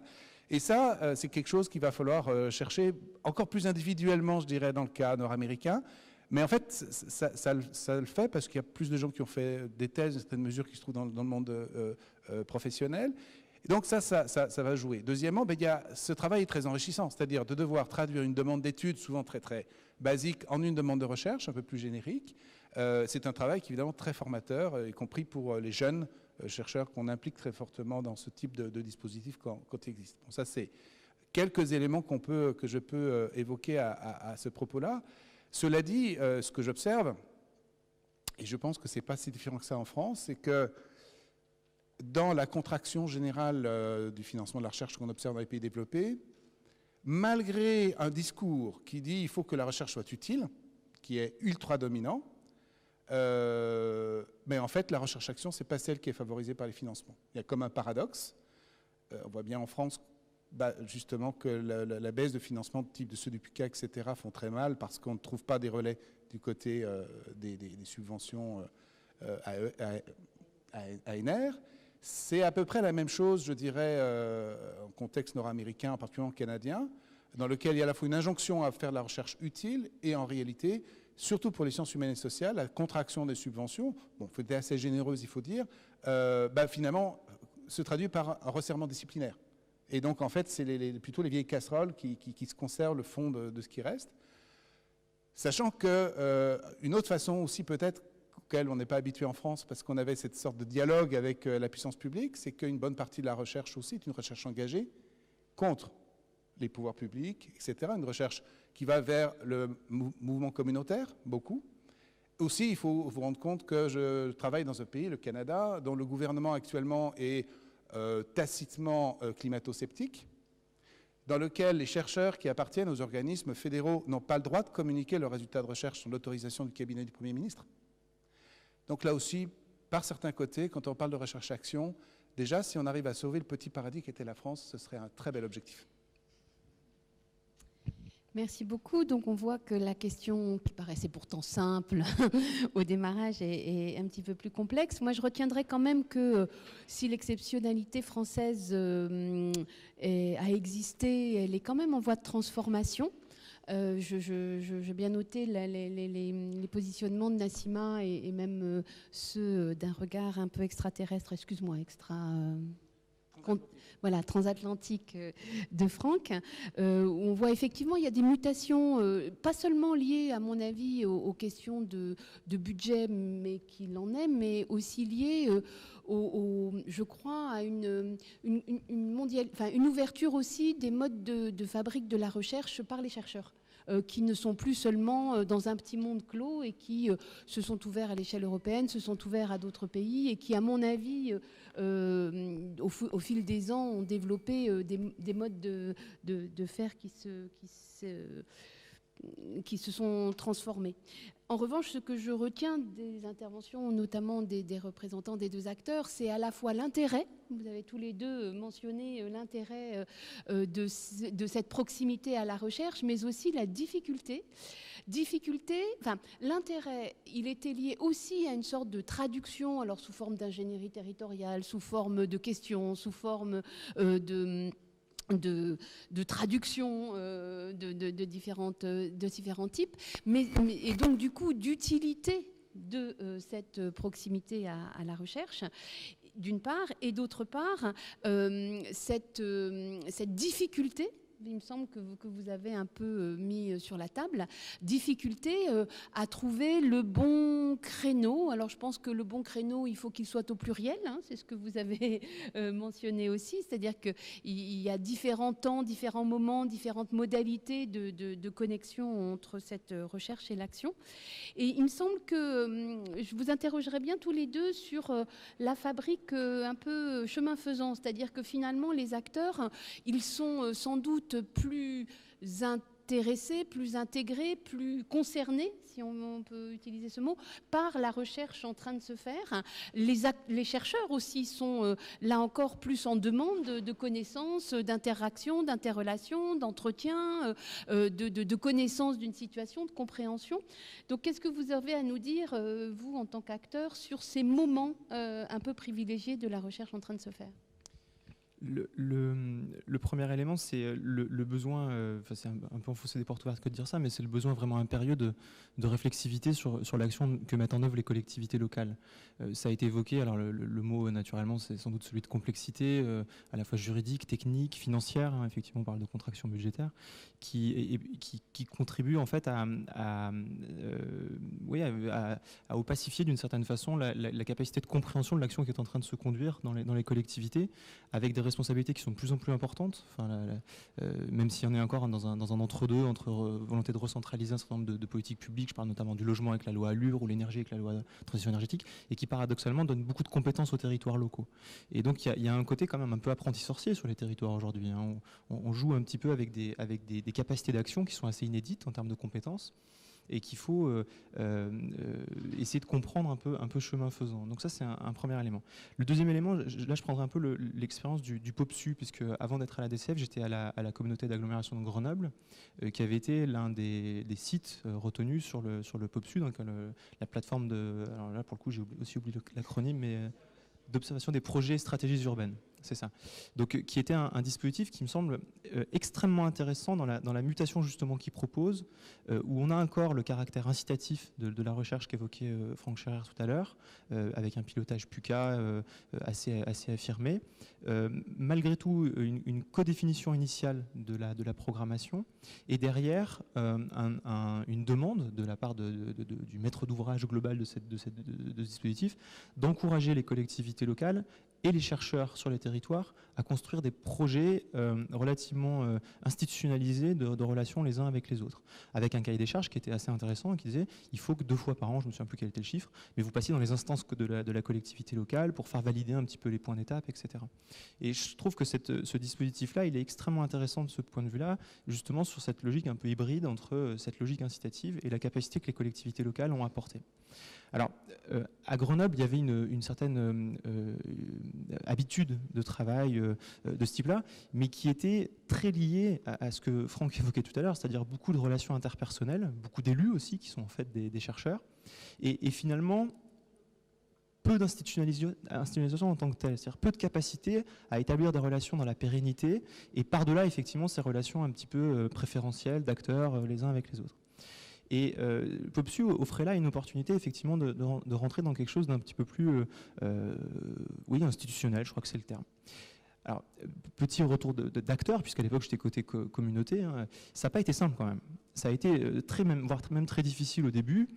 Et ça, c'est quelque chose qu'il va falloir chercher encore plus individuellement, je dirais, dans le cas nord-américain. Mais en fait, ça le fait parce qu'il y a plus de gens qui ont fait des thèses, certaines mesures qui se trouvent dans le monde professionnel. Et donc ça va jouer. Deuxièmement, ce travail est très enrichissant, c'est-à-dire de devoir traduire une demande d'études, souvent très très basique, en une demande de recherche, un peu plus générique. C'est un travail qui est évidemment très formateur, y compris pour les jeunes chercheurs qu'on implique très fortement dans ce type de dispositif quand il existe. Bon, ça, c'est quelques éléments que je peux évoquer à ce propos-là. Cela dit, ce que j'observe, et je pense que ce n'est pas si différent que ça en France, c'est que dans la contraction générale du financement de la recherche qu'on observe dans les pays développés, malgré un discours qui dit qu'il faut que la recherche soit utile, qui est ultra dominant, mais en fait, la recherche-action, ce n'est pas celle qui est favorisée par les financements. Il y a comme un paradoxe. On voit bien en France justement que la baisse de financement de type de ceux du PUCA, etc., font très mal parce qu'on ne trouve pas des relais du côté des subventions ANR. C'est à peu près la même chose, je dirais, en contexte nord-américain, particulièrement canadien, dans lequel il y a à la fois une injonction à faire de la recherche utile et en réalité, surtout pour les sciences humaines et sociales, la contraction des subventions, bon, il faut être assez généreuse, il faut dire, finalement, se traduit par un resserrement disciplinaire. Et donc, en fait, c'est plutôt les vieilles casseroles qui se conservent le fond de ce qui reste. Sachant qu'une autre façon aussi peut-être auquel on n'est pas habitué en France parce qu'on avait cette sorte de dialogue avec la puissance publique, c'est qu'une bonne partie de la recherche aussi est une recherche engagée contre les pouvoirs publics, etc. Une recherche qui va vers le mouvement communautaire, beaucoup. Aussi, il faut vous rendre compte que je travaille dans un pays, le Canada, dont le gouvernement actuellement est tacitement climato-sceptique, dans lequel les chercheurs qui appartiennent aux organismes fédéraux n'ont pas le droit de communiquer leurs résultats de recherche sans l'autorisation du cabinet du Premier ministre. Donc là aussi, par certains côtés, quand on parle de recherche-action, déjà, si on arrive à sauver le petit paradis qu'était la France, ce serait un très bel objectif. Merci beaucoup. Donc on voit que la question qui paraissait pourtant simple au démarrage est un petit peu plus complexe. Moi je retiendrai quand même que si l'exceptionnalité française a existé, elle est quand même en voie de transformation. J'ai bien noté les positionnements de Nassima et même ceux d'un regard un peu extraterrestre, excuse-moi, voilà, transatlantique de Franck, où on voit effectivement il y a des mutations, pas seulement liées, à mon avis, aux questions de budget, mais qu'il en est, mais aussi liées, je crois, à une ouverture aussi des modes de fabrique de la recherche par les chercheurs. Qui ne sont plus seulement dans un petit monde clos et qui se sont ouverts à l'échelle européenne, se sont ouverts à d'autres pays et qui, à mon avis, au fil des ans, ont développé des modes de faire qui se sont transformés. En revanche, ce que je retiens des interventions, notamment des représentants des deux acteurs, c'est à la fois l'intérêt, vous avez tous les deux mentionné l'intérêt de cette proximité à la recherche, mais aussi la difficulté. L'intérêt, il était lié aussi à une sorte de traduction, alors sous forme d'ingénierie territoriale, sous forme de questions, sous forme de traduction de différents types, et donc du coup d'utilité de cette proximité à la recherche, d'une part, et d'autre part, cette difficulté, il me semble que vous avez un peu mis sur la table, difficulté à trouver le bon créneau. Alors je pense que le bon créneau, il faut qu'il soit au pluriel, hein, c'est ce que vous avez mentionné aussi, c'est-à-dire qu'il y a différents temps, différents moments, différentes modalités de connexion entre cette recherche et l'action. Et il me semble que je vous interrogerai bien tous les deux sur la fabrique un peu chemin faisant, c'est-à-dire que finalement les acteurs, ils sont sans doute plus intéressés, plus intégrés, plus concernés, si on peut utiliser ce mot, par la recherche en train de se faire. Les chercheurs aussi sont, là encore, plus en demande de connaissances, d'interactions, d'interrelations, d'entretien, de connaissances d'une situation, de compréhension. Donc, qu'est-ce que vous avez à nous dire, vous, en tant qu'acteur, sur ces moments un peu privilégiés de la recherche en train de se faire ? Le premier élément, c'est le besoin, c'est un peu enfoncer des portes ouvertes que de dire ça, mais c'est le besoin vraiment impérieux de réflexivité sur l'action que mettent en œuvre les collectivités locales. Ça a été évoqué, alors le mot naturellement c'est sans doute celui de complexité, à la fois juridique, technique, financière, hein, effectivement on parle de contraction budgétaire, qui contribue en fait à opacifier d'une certaine façon la capacité de compréhension de l'action qui est en train de se conduire dans les collectivités, avec des responsabilités qui sont de plus en plus importantes, même s'il y en a encore dans un entre-deux, entre volonté de recentraliser un certain nombre de politiques publiques, je parle notamment du logement avec la loi Allure ou l'énergie avec la loi de transition énergétique, et qui paradoxalement donne beaucoup de compétences aux territoires locaux. Et donc il y a un côté quand même un peu apprenti sorcier sur les territoires aujourd'hui, hein. On joue un petit peu avec des capacités d'action qui sont assez inédites en termes de compétences, et qu'il faut essayer de comprendre un peu chemin faisant. Donc ça, c'est un premier élément. Le deuxième élément, là, je prendrai un peu l'expérience du POPSU, puisque avant d'être à la DCF, j'étais à la communauté d'agglomération de Grenoble, qui avait été l'un des sites retenus sur le POPSU, donc la plateforme de... Alors là, pour le coup, j'ai aussi oublié l'acronyme, mais d'observation des projets et stratégies urbaines. C'est ça. Donc, qui était un dispositif qui me semble extrêmement intéressant dans la mutation justement qu'il propose, où on a encore le caractère incitatif de la recherche qu'évoquait Franck Scherer tout à l'heure, avec un pilotage PUCA assez affirmé. Malgré tout, une codéfinition initiale de la programmation, et derrière une demande de la part du maître d'ouvrage global de ce dispositif d'encourager les collectivités locales et les chercheurs sur les territoires à construire des projets relativement institutionnalisés de relations les uns avec les autres, avec un cahier des charges qui était assez intéressant et qui disait il faut que 2 fois par an, je ne me souviens plus quel était le chiffre, mais vous passiez dans les instances de la collectivité locale pour faire valider un petit peu les points d'étape, etc. Et je trouve que ce dispositif-là, il est extrêmement intéressant de ce point de vue-là, justement sur cette logique un peu hybride entre cette logique incitative et la capacité que les collectivités locales ont apportée. Alors, à Grenoble, il y avait une certaine habitude de travail de ce type-là, mais qui était très liée à ce que Franck évoquait tout à l'heure, c'est-à-dire beaucoup de relations interpersonnelles, beaucoup d'élus aussi, qui sont en fait des chercheurs, et finalement, peu d'institutionnalisation en tant que telle, c'est-à-dire peu de capacité à établir des relations dans la pérennité, et par-delà, effectivement, ces relations un petit peu préférentielles d'acteurs les uns avec les autres. Et POPSU offrait là une opportunité effectivement de rentrer dans quelque chose d'un petit peu plus institutionnel, je crois que c'est le terme. Alors, petit retour d'acteur, puisqu'à l'époque j'étais côté communauté, hein, ça n'a pas été simple quand même. Ça a été voire même très difficile au début,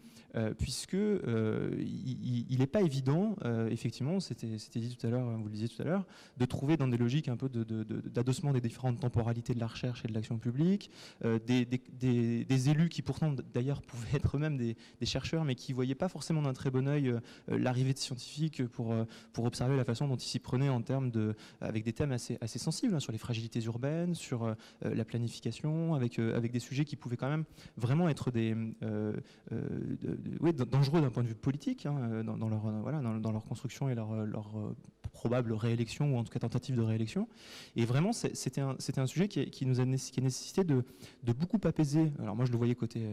puisque il n'est pas évident, effectivement, c'était dit tout à l'heure, vous le disiez tout à l'heure, de trouver dans des logiques un peu d'adossement des différentes temporalités de la recherche et de l'action publique, des élus qui pourtant d'ailleurs pouvaient être eux-mêmes des chercheurs, mais qui ne voyaient pas forcément d'un très bon œil l'arrivée de scientifiques pour observer la façon dont ils s'y prenaient en termes avec des thèmes assez sensibles, hein, sur les fragilités urbaines, sur la planification, avec des sujets qui pouvaient quand même vraiment être dangereux d'un point de vue politique, hein, dans leur construction et leur probable réélection, ou en tout cas tentative de réélection. Et vraiment, c'était un sujet qui nécessitait de beaucoup apaiser. Alors moi, je le voyais côté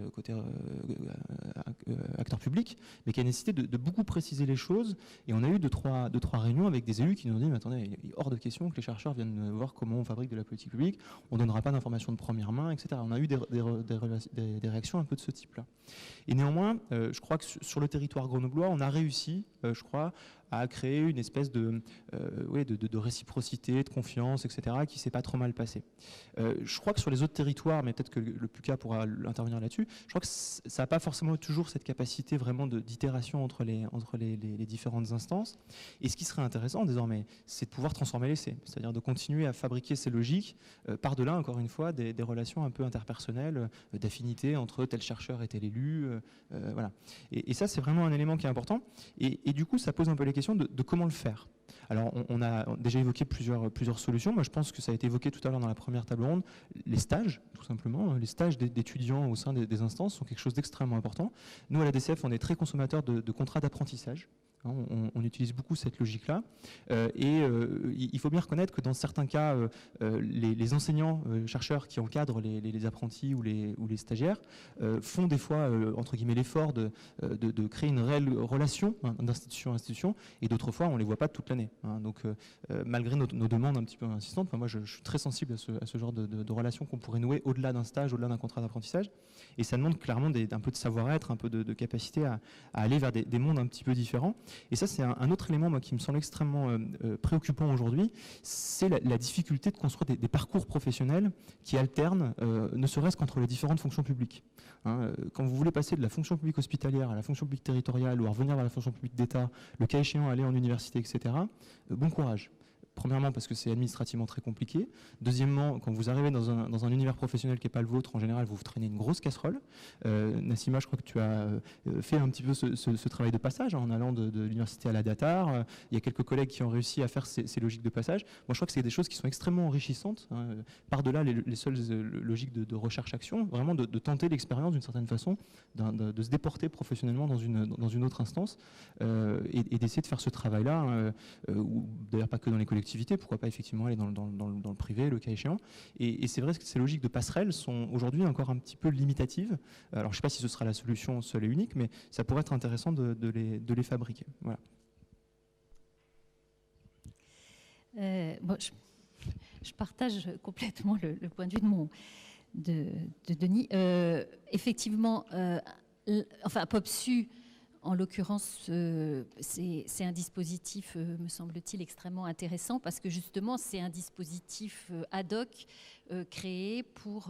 acteur public, mais qui a nécessité de beaucoup préciser les choses. Et on a eu deux, trois réunions avec des élus qui nous ont dit, mais attendez, il est hors de question que les chercheurs viennent voir comment on fabrique de la politique publique, on ne donnera pas d'informations de première main, etc. On a eu des réactions un peu de ce type-là. Et néanmoins, je crois que sur le territoire grenoblois, on a réussi, je crois, à créer une espèce de réciprocité, de confiance, etc., qui ne s'est pas trop mal passé. Je crois que sur les autres territoires, mais peut-être que le PUCA pourra intervenir là-dessus, je crois que ça n'a pas forcément toujours cette capacité vraiment d'itération entre les différentes instances. Et ce qui serait intéressant désormais, c'est de pouvoir transformer l'essai, c'est-à-dire de continuer à fabriquer ces logiques par-delà, encore une fois, des relations un peu interpersonnelles, d'affinité entre tel chercheur et tel élu. Voilà. Et ça, c'est vraiment un élément qui est important. Et du coup, ça pose un peu les questions de comment le faire. Alors, on a déjà évoqué plusieurs solutions. Moi, je pense que ça a été évoqué tout à l'heure dans la première table ronde. Les stages, tout simplement. Les stages d'étudiants au sein des instances sont quelque chose d'extrêmement important. Nous, à la DCF, on est très consommateurs de contrats d'apprentissage. On utilise beaucoup cette logique-là. Il faut bien reconnaître que dans certains cas, les enseignants, chercheurs qui encadrent les apprentis ou les stagiaires font des fois, entre guillemets, l'effort de créer une réelle relation, hein, d'institution à institution, et d'autres fois, on ne les voit pas toute l'année. Hein. Donc, malgré nos demandes un petit peu insistantes, moi, je suis très sensible à ce genre de relation qu'on pourrait nouer au-delà d'un stage, au-delà d'un contrat d'apprentissage. Et ça demande clairement un peu de savoir-être, un peu de capacité à aller vers des mondes un petit peu différents. Et ça, c'est un autre élément moi, qui me semble extrêmement préoccupant aujourd'hui, c'est la difficulté de construire des parcours professionnels qui alternent, ne serait-ce qu'entre les différentes fonctions publiques. Hein, quand vous voulez passer de la fonction publique hospitalière à la fonction publique territoriale ou à revenir vers la fonction publique d'État, le cas échéant, aller en université, etc., bon courage. Premièrement, parce que c'est administrativement très compliqué. Deuxièmement, quand vous arrivez dans un univers professionnel qui n'est pas le vôtre, en général, vous traînez une grosse casserole. Nassima, je crois que tu as fait un petit peu ce travail de passage, hein, en allant de l'université à la Datar. Il y a quelques collègues qui ont réussi à faire ces logiques de passage. Moi, je crois que c'est des choses qui sont extrêmement enrichissantes, hein, par-delà les seules logiques de recherche-action, vraiment de tenter l'expérience d'une certaine façon, de se déporter professionnellement dans une autre instance et d'essayer de faire ce travail-là, ou d'ailleurs pas que dans les collectivités, pourquoi pas effectivement aller dans le privé, le cas échéant. Et c'est vrai que ces logiques de passerelle sont aujourd'hui encore un petit peu limitatives. Alors je ne sais pas si ce sera la solution seule et unique, mais ça pourrait être intéressant de les fabriquer. Voilà. Bon, je partage complètement le point de vue de Denis. Effectivement, POPSU, en l'occurrence, c'est un dispositif, me semble-t-il, extrêmement intéressant parce que justement, c'est un dispositif ad hoc créé pour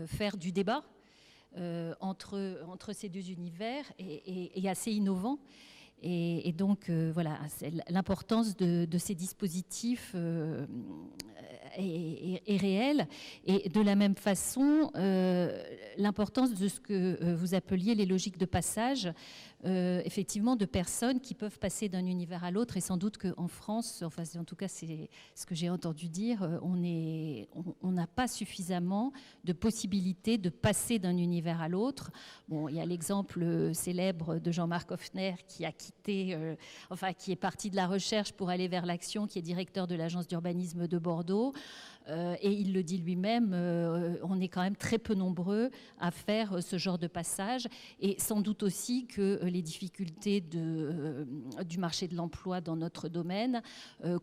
faire du débat entre ces deux univers et assez innovant. Et donc, voilà, l'importance de ces dispositifs est réelle. Et de la même façon, l'importance de ce que vous appeliez les logiques de passage, effectivement, de personnes qui peuvent passer d'un univers à l'autre. Et sans doute qu'en France, enfin, en tout cas, c'est ce que j'ai entendu dire, on n'a pas suffisamment de possibilités de passer d'un univers à l'autre. Bon, il y a l'exemple célèbre de Jean-Marc Hoffner qui a quitté, qui est parti de la recherche pour aller vers l'action, qui est directeur de l'agence d'urbanisme de Bordeaux. Et il le dit lui-même, on est quand même très peu nombreux à faire ce genre de passage. Et sans doute aussi que les difficultés du marché de l'emploi dans notre domaine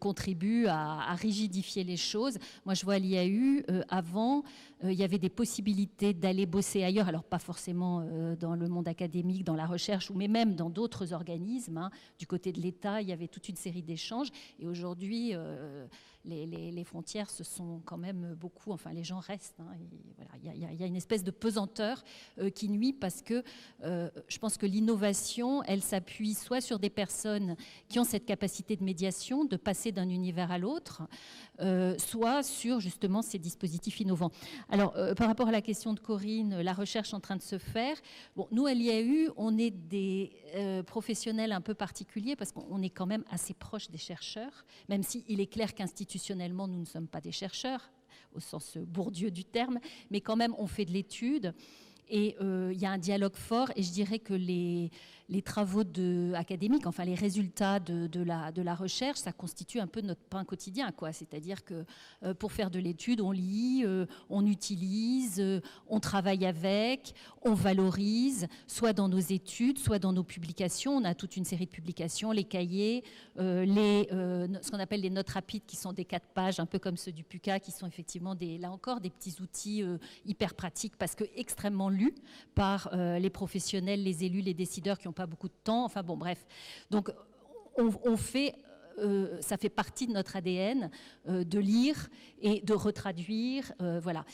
contribuent à rigidifier les choses. Moi, je vois à l'IAU, avant, il y avait des possibilités d'aller bosser ailleurs, alors pas forcément dans le monde académique, dans la recherche, mais même dans d'autres organismes. Hein. Du côté de l'État, il y avait toute une série d'échanges. Et aujourd'hui, les frontières se sont quand même beaucoup, enfin les gens restent. Hein, voilà, il y a une espèce de pesanteur qui nuit parce que je pense que l'innovation, elle s'appuie soit sur des personnes qui ont cette capacité de médiation, de passer d'un univers à l'autre, soit sur justement ces dispositifs innovants. Alors, par rapport à la question de Corinne, la recherche en train de se faire, bon, nous à l'IAU, on est des professionnels un peu particuliers parce qu'on est quand même assez proche des chercheurs, même s'il est clair qu'institutionnellement, nous ne sommes pas des chercheurs, au sens bourdieu du terme, mais quand même, on fait de l'étude. Et il y a un dialogue fort, et je dirais que les travaux académiques, enfin les résultats de la recherche, ça constitue un peu notre pain quotidien, quoi. C'est-à-dire que pour faire de l'étude, on lit, on utilise, on travaille avec, on valorise, soit dans nos études, soit dans nos publications. On a toute une série de publications, les cahiers, ce qu'on appelle les notes rapides, qui sont des 4 pages, un peu comme ceux du PUCA, qui sont effectivement, là encore, des petits outils hyper pratiques, parce que extrêmement lus par les professionnels, les élus, les décideurs qui n'ont pas beaucoup de temps. Enfin bon, bref. Donc, on fait... ça fait partie de notre ADN de lire et de retraduire. Voilà.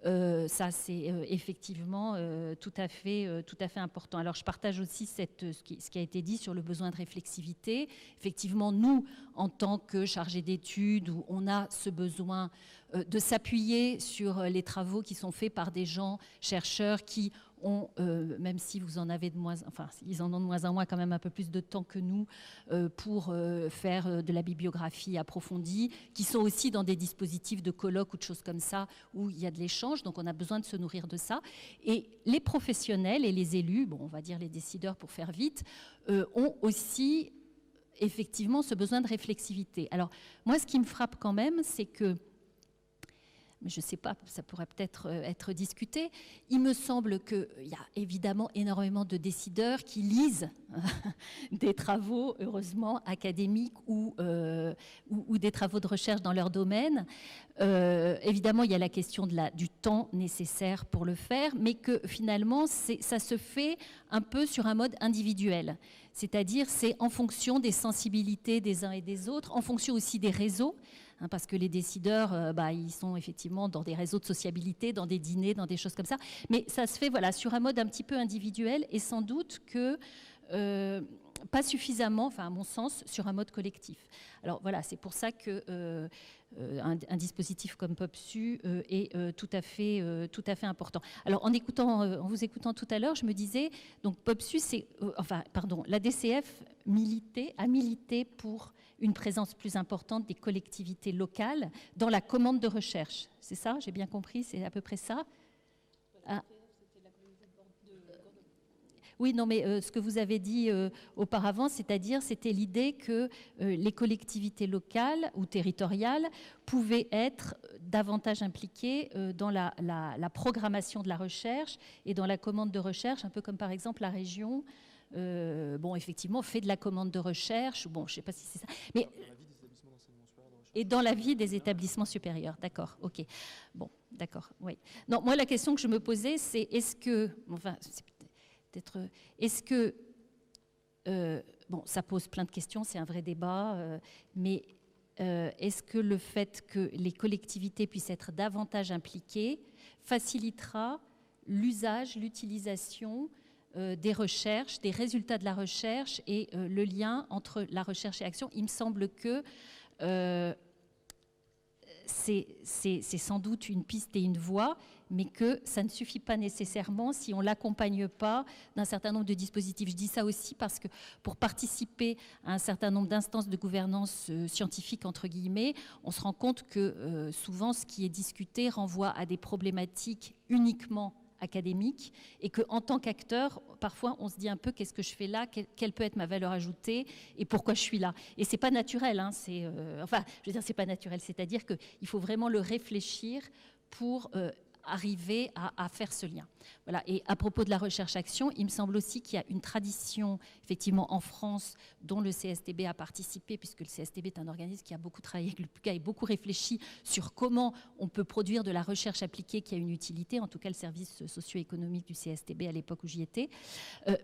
Ça, c'est effectivement tout à fait important. Alors, je partage aussi ce qui a été dit sur le besoin de réflexivité. Effectivement, nous, en tant que chargés d'études, où on a ce besoin de s'appuyer sur les travaux qui sont faits par des gens, chercheurs, qui ont, même si vous en avez de moins, enfin, ils en ont de moins en moins quand même un peu plus de temps que nous pour faire de la bibliographie approfondie, qui sont aussi dans des dispositifs de colloques ou de choses comme ça, où il y a de l'échange, donc on a besoin de se nourrir de ça. Et les professionnels et les élus, bon, on va dire les décideurs pour faire vite, ont aussi effectivement ce besoin de réflexivité. Alors, moi, ce qui me frappe quand même, c'est que, mais je ne sais pas, ça pourrait peut-être être discuté. Il me semble qu'il y a évidemment énormément de décideurs qui lisent des travaux, heureusement, académiques ou des travaux de recherche dans leur domaine. Évidemment, il y a la question du temps nécessaire pour le faire, mais que finalement, ça se fait un peu sur un mode individuel. C'est-à-dire, c'est en fonction des sensibilités des uns et des autres, en fonction aussi des réseaux. Parce que les décideurs, ils sont effectivement dans des réseaux de sociabilité, dans des dîners, dans des choses comme ça. Mais ça se fait voilà, sur un mode un petit peu individuel et sans doute que pas suffisamment, enfin à mon sens, sur un mode collectif. Alors voilà, c'est pour ça que un dispositif comme PopSu est tout à fait important. Alors en vous écoutant tout à l'heure, je me disais, donc PopSu, la DCF a milité pour une présence plus importante des collectivités locales dans la commande de recherche. C'est ça, j'ai bien compris, c'est à peu près ça. Oui, non, mais ce que vous avez dit auparavant, c'est-à-dire, c'était l'idée que les collectivités locales ou territoriales pouvaient être davantage impliquées dans la programmation de la recherche et dans la commande de recherche, un peu comme par exemple la région. Effectivement, fait de la commande de recherche. Bon, je ne sais pas si c'est ça. Mais et dans la vie des établissements supérieurs, d'accord, ok. Bon, d'accord, oui. Non, moi, la question que je me posais, c'est est-ce que, ça pose plein de questions, c'est un vrai débat, mais est-ce que le fait que les collectivités puissent être davantage impliquées facilitera l'usage, l'utilisation des recherches, des résultats de la recherche et le lien entre la recherche et l'action? Il me semble que c'est sans doute une piste et une voie, mais que ça ne suffit pas nécessairement si on ne l'accompagne pas d'un certain nombre de dispositifs. Je dis ça aussi parce que pour participer à un certain nombre d'instances de gouvernance scientifique, entre guillemets, on se rend compte que souvent ce qui est discuté renvoie à des problématiques uniquement académique et qu'en tant qu'acteur, parfois on se dit un peu qu'est-ce que je fais là, quelle peut être ma valeur ajoutée et pourquoi je suis là. Et c'est pas naturel, hein, c'est pas naturel, c'est-à-dire qu'il faut vraiment le réfléchir pour arriver à faire ce lien. Voilà. Et à propos de la recherche-action, il me semble aussi qu'il y a une tradition, effectivement, en France, dont le CSTB a participé, puisque le CSTB est un organisme qui a beaucoup travaillé avec le PUCA et beaucoup réfléchi sur comment on peut produire de la recherche appliquée qui a une utilité, en tout cas le service socio-économique du CSTB à l'époque où j'y étais.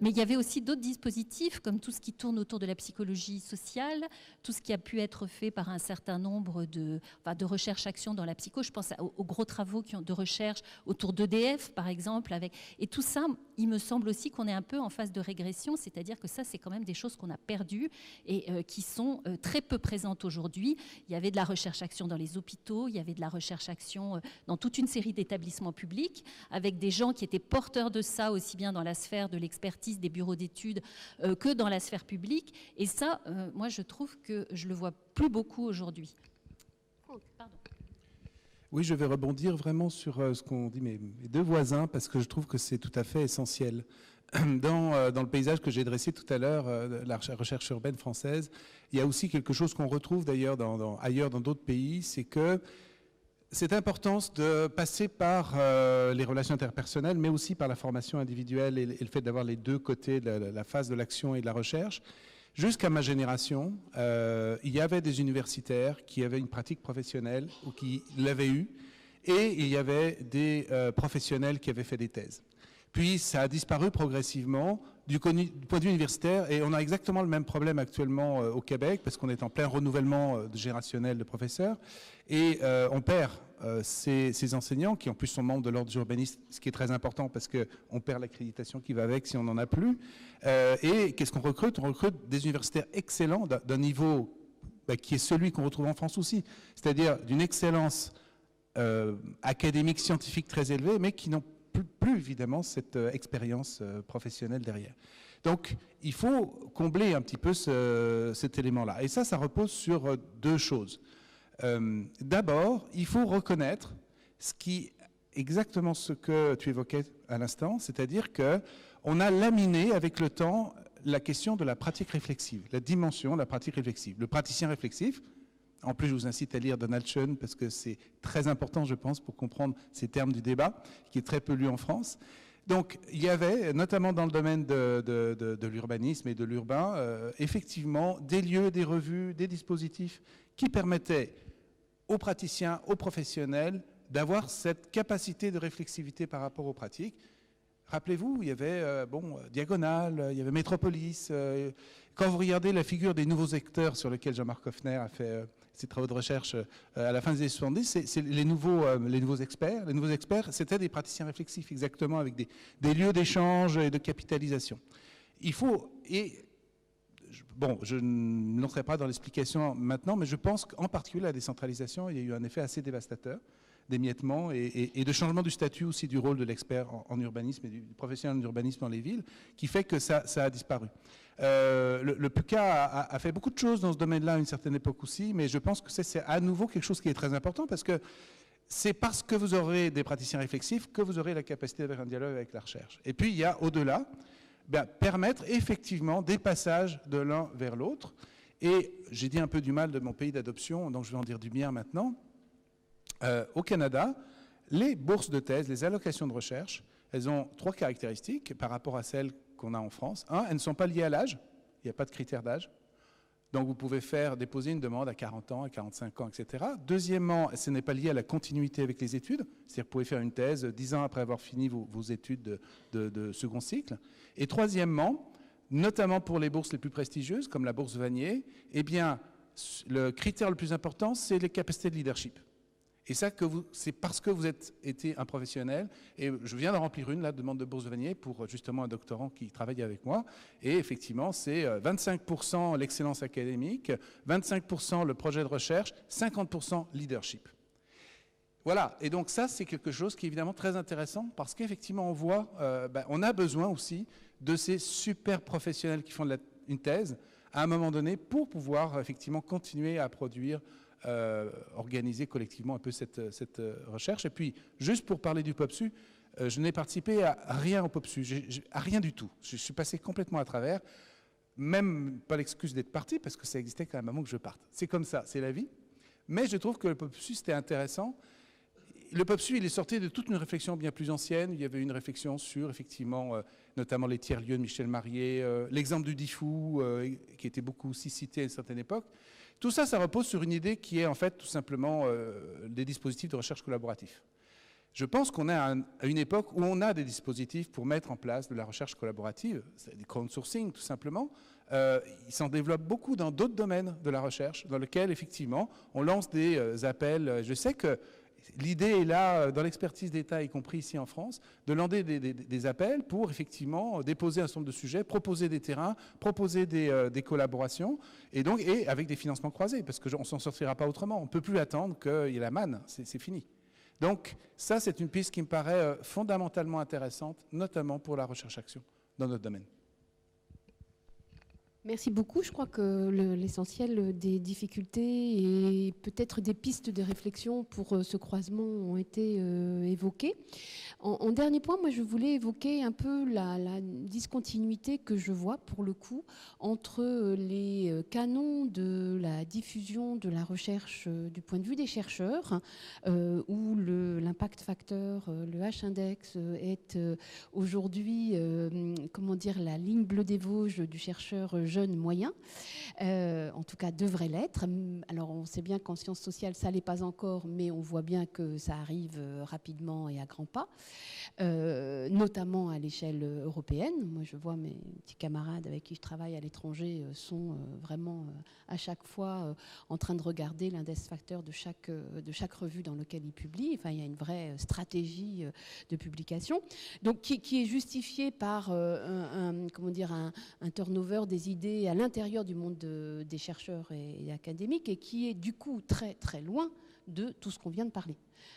Mais il y avait aussi d'autres dispositifs, comme tout ce qui tourne autour de la psychologie sociale, tout ce qui a pu être fait par un certain nombre de recherche-action dans la psycho. Je pense aux gros travaux de recherche autour d'EDF, par exemple. Et tout ça, il me semble aussi qu'on est un peu en phase de régression, c'est-à-dire que ça, c'est quand même des choses qu'on a perdues et qui sont très peu présentes aujourd'hui. Il y avait de la recherche-action dans les hôpitaux, il y avait de la recherche-action dans toute une série d'établissements publics, avec des gens qui étaient porteurs de ça, aussi bien dans la sphère de l'expertise des bureaux d'études que dans la sphère publique. Et ça, moi, je trouve que je le vois plus beaucoup aujourd'hui. Pardon. Oui, je vais rebondir vraiment sur ce qu'ont dit mes deux voisins, parce que je trouve que c'est tout à fait essentiel. Dans le paysage que j'ai dressé tout à l'heure, la recherche urbaine française, il y a aussi quelque chose qu'on retrouve d'ailleurs ailleurs dans d'autres pays, c'est que cette importance de passer par les relations interpersonnelles, mais aussi par la formation individuelle et le fait d'avoir les deux côtés de la phase de l'action et de la recherche. Jusqu'à ma génération, il y avait des universitaires qui avaient une pratique professionnelle ou qui l'avaient eue, et il y avait des professionnels qui avaient fait des thèses. Puis ça a disparu progressivement du point de vue universitaire, et on a exactement le même problème actuellement au Québec, parce qu'on est en plein renouvellement générationnel de professeurs, et on perd ces enseignants qui en plus sont membres de l'ordre des urbanistes, ce qui est très important parce qu'on perd l'accréditation qui va avec si on n'en a plus. Et qu'est-ce qu'on recrute? On recrute des universitaires excellents d'un niveau qui est celui qu'on retrouve en France aussi, c'est-à-dire d'une excellence académique, scientifique très élevée, mais qui n'ont plus évidemment cette expérience professionnelle derrière. Donc il faut combler un petit peu cet élément-là. Et ça repose sur deux choses. D'abord, il faut reconnaître exactement ce que tu évoquais à l'instant, c'est-à-dire qu'on a laminé avec le temps la question de la pratique réflexive, la dimension de la pratique réflexive. Le praticien réflexif, en plus je vous incite à lire Donald Schoen parce que c'est très important je pense pour comprendre ces termes du débat, qui est très peu lu en France. Donc il y avait, notamment dans le domaine de l'urbanisme et de l'urbain, effectivement des lieux, des revues, des dispositifs qui permettaient aux praticiens, aux professionnels, d'avoir cette capacité de réflexivité par rapport aux pratiques. Rappelez-vous, il y avait Diagonale, il y avait Métropolis. Quand vous regardez la figure des nouveaux acteurs sur lesquels Jean-Marc Hoffner a fait ses travaux de recherche à la fin des années 70, c'est les nouveaux experts. Les nouveaux experts, c'était des praticiens réflexifs, exactement, avec des lieux d'échange et de capitalisation. Il faut... Bon, je ne lancerai pas dans l'explication maintenant, mais je pense qu'en particulier la décentralisation, il y a eu un effet assez dévastateur d'émiettement et de changement du statut aussi du rôle de l'expert en urbanisme et du professionnel en urbanisme dans les villes, qui fait que ça a disparu. Le PUCA a fait beaucoup de choses dans ce domaine-là à une certaine époque aussi, mais je pense que c'est à nouveau quelque chose qui est très important, parce que c'est parce que vous aurez des praticiens réflexifs que vous aurez la capacité d'avoir un dialogue avec la recherche. Et puis il y a au-delà, permettre effectivement des passages de l'un vers l'autre. Et j'ai dit un peu du mal de mon pays d'adoption, donc je vais en dire du bien maintenant. Au Canada, les bourses de thèse, les allocations de recherche, elles ont 3 caractéristiques par rapport à celles qu'on a en France. Un, elles ne sont pas liées à l'âge, il n'y a pas de critère d'âge. Donc vous pouvez déposer une demande à 40 ans, à 45 ans, etc. Deuxièmement, ce n'est pas lié à la continuité avec les études, c'est-à-dire que vous pouvez faire une thèse 10 ans après avoir fini vos études de second cycle. Et troisièmement, notamment pour les bourses les plus prestigieuses, comme la bourse Vanier, eh bien, le critère le plus important, c'est les capacités de leadership. Et ça, c'est parce que vous été un professionnel, et je viens d'en remplir une, la demande de bourse de Vanier, pour justement un doctorant qui travaille avec moi, et effectivement, c'est 25% l'excellence académique, 25% le projet de recherche, 50% leadership. Voilà, et donc ça, c'est quelque chose qui est évidemment très intéressant, parce qu'effectivement, on voit, on a besoin aussi de ces super professionnels qui font une thèse, à un moment donné, pour pouvoir effectivement continuer à produire, organiser collectivement un peu cette recherche. Et puis, juste pour parler du POPSU, je n'ai participé à rien au POPSU, à rien du tout. Je suis passé complètement à travers, même pas l'excuse d'être parti, parce que ça existait quand même avant que je parte. C'est comme ça, c'est la vie. Mais je trouve que le POPSU, c'était intéressant. le POPSU, il est sorti de toute une réflexion bien plus ancienne. Il y avait une réflexion sur, effectivement, notamment les tiers-lieux de Michel Marié, l'exemple du Diffou, qui était beaucoup aussi cité à une certaine époque. Tout ça, ça repose sur une idée qui est en fait tout simplement des dispositifs de recherche collaboratifs. Je pense qu'on est à une époque où on a des dispositifs pour mettre en place de la recherche collaborative, c'est du crowdsourcing tout simplement. Il s'en développe beaucoup dans d'autres domaines de la recherche, dans lesquels effectivement on lance des appels. Je sais que l'idée est là, dans l'expertise d'État, y compris ici en France, de lancer des appels pour effectivement déposer un certain nombre de sujets, proposer des terrains, proposer des collaborations, et avec des financements croisés, parce qu'on ne s'en sortira pas autrement. On ne peut plus attendre qu'il y ait la manne, c'est fini. Donc ça, c'est une piste qui me paraît fondamentalement intéressante, notamment pour la recherche-action dans notre domaine. Merci beaucoup. Je crois que l'essentiel des difficultés et peut-être des pistes de réflexion pour ce croisement ont été évoquées. En dernier point, moi, je voulais évoquer un peu la discontinuité que je vois, pour le coup, entre les canons de la diffusion de la recherche du point de vue des chercheurs, où l'impact facteur, le H-index est aujourd'hui, comment dire, la ligne bleue des Vosges du chercheur jeune moyen, en tout cas devrait l'être. Alors on sait bien qu'en sciences sociales ça l'est pas encore, mais on voit bien que ça arrive rapidement et à grands pas, notamment à l'échelle européenne. Moi je vois mes petits camarades avec qui je travaille à l'étranger sont vraiment à chaque fois en train de regarder l'index facteur de chaque revue dans laquelle ils publient. Enfin, il y a une vraie stratégie de publication, donc qui est justifiée par un turnover des idées à l'intérieur du monde des chercheurs et académiques, et qui est du coup très très loin de tout ce qu'on vient de parler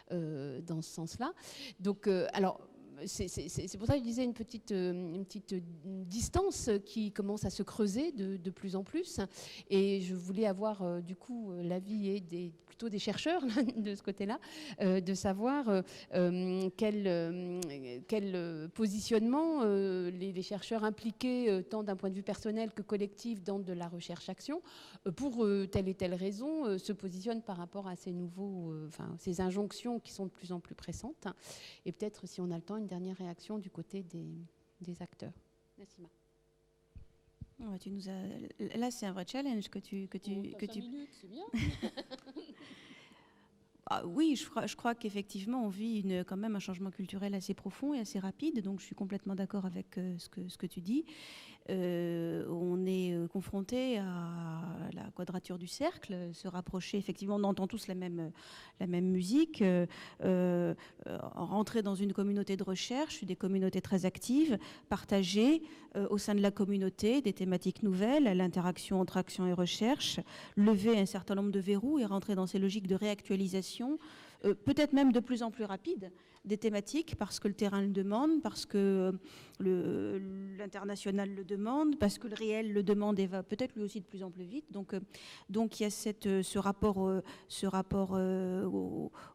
dans ce sens-là. Donc, alors, c'est pour ça que je disais une petite distance qui commence à se creuser de plus en plus, et je voulais avoir du coup l'avis plutôt des chercheurs de ce côté-là, de savoir quel positionnement les chercheurs impliqués tant d'un point de vue personnel que collectif dans de la recherche-action pour telle et telle raison se positionnent par rapport à ces ces injonctions qui sont de plus en plus pressantes. Et peut-être, si on a le temps, une dernière réaction du côté des acteurs. Nassima. Là, c'est un vrai challenge que tu... Minutes, c'est bien. Oui, je crois qu'effectivement, on vit quand même un changement culturel assez profond et assez rapide, donc je suis complètement d'accord avec ce que tu dis. On est confronté à la quadrature du cercle, se rapprocher, effectivement, on entend tous la même musique, rentrer dans une communauté de recherche, des communautés très actives, partager au sein de la communauté des thématiques nouvelles, l'interaction entre action et recherche, lever un certain nombre de verrous et rentrer dans ces logiques de réactualisation, peut-être même de plus en plus rapide, des thématiques, parce que le terrain le demande, parce que l'international le demande, parce que le réel le demande et va peut-être lui aussi de plus en plus vite. Donc il y a ce rapport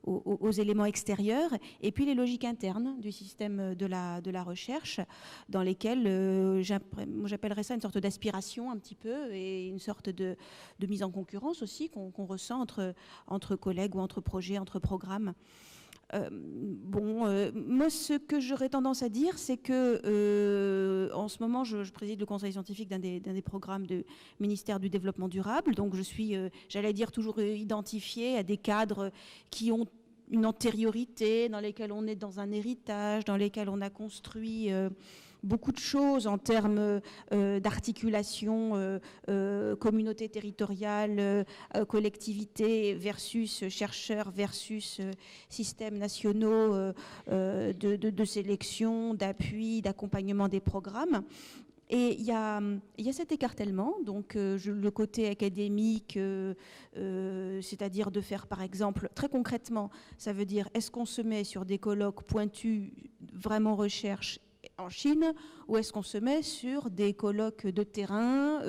aux éléments extérieurs, et puis les logiques internes du système de la recherche, dans lesquelles j'appellerais ça une sorte d'aspiration un petit peu, et une sorte de mise en concurrence aussi qu'on ressent entre collègues ou entre projets, entre programmes. Moi, ce que j'aurais tendance à dire, c'est que en ce moment, je préside le conseil scientifique d'un des programmes du ministère du Développement durable. Donc, je suis, j'allais dire, toujours identifiée à des cadres qui ont une antériorité, dans lesquels on est dans un héritage, dans lesquels on a construit beaucoup de choses en termes d'articulation, communauté territoriale, collectivité versus chercheurs versus systèmes nationaux de sélection, d'appui, d'accompagnement des programmes. Et il y a cet écartèlement, donc le côté académique, c'est-à-dire de faire, par exemple, très concrètement, ça veut dire, est-ce qu'on se met sur des colloques pointus, vraiment recherche en Chine, ou est-ce qu'on se met sur des colloques de terrain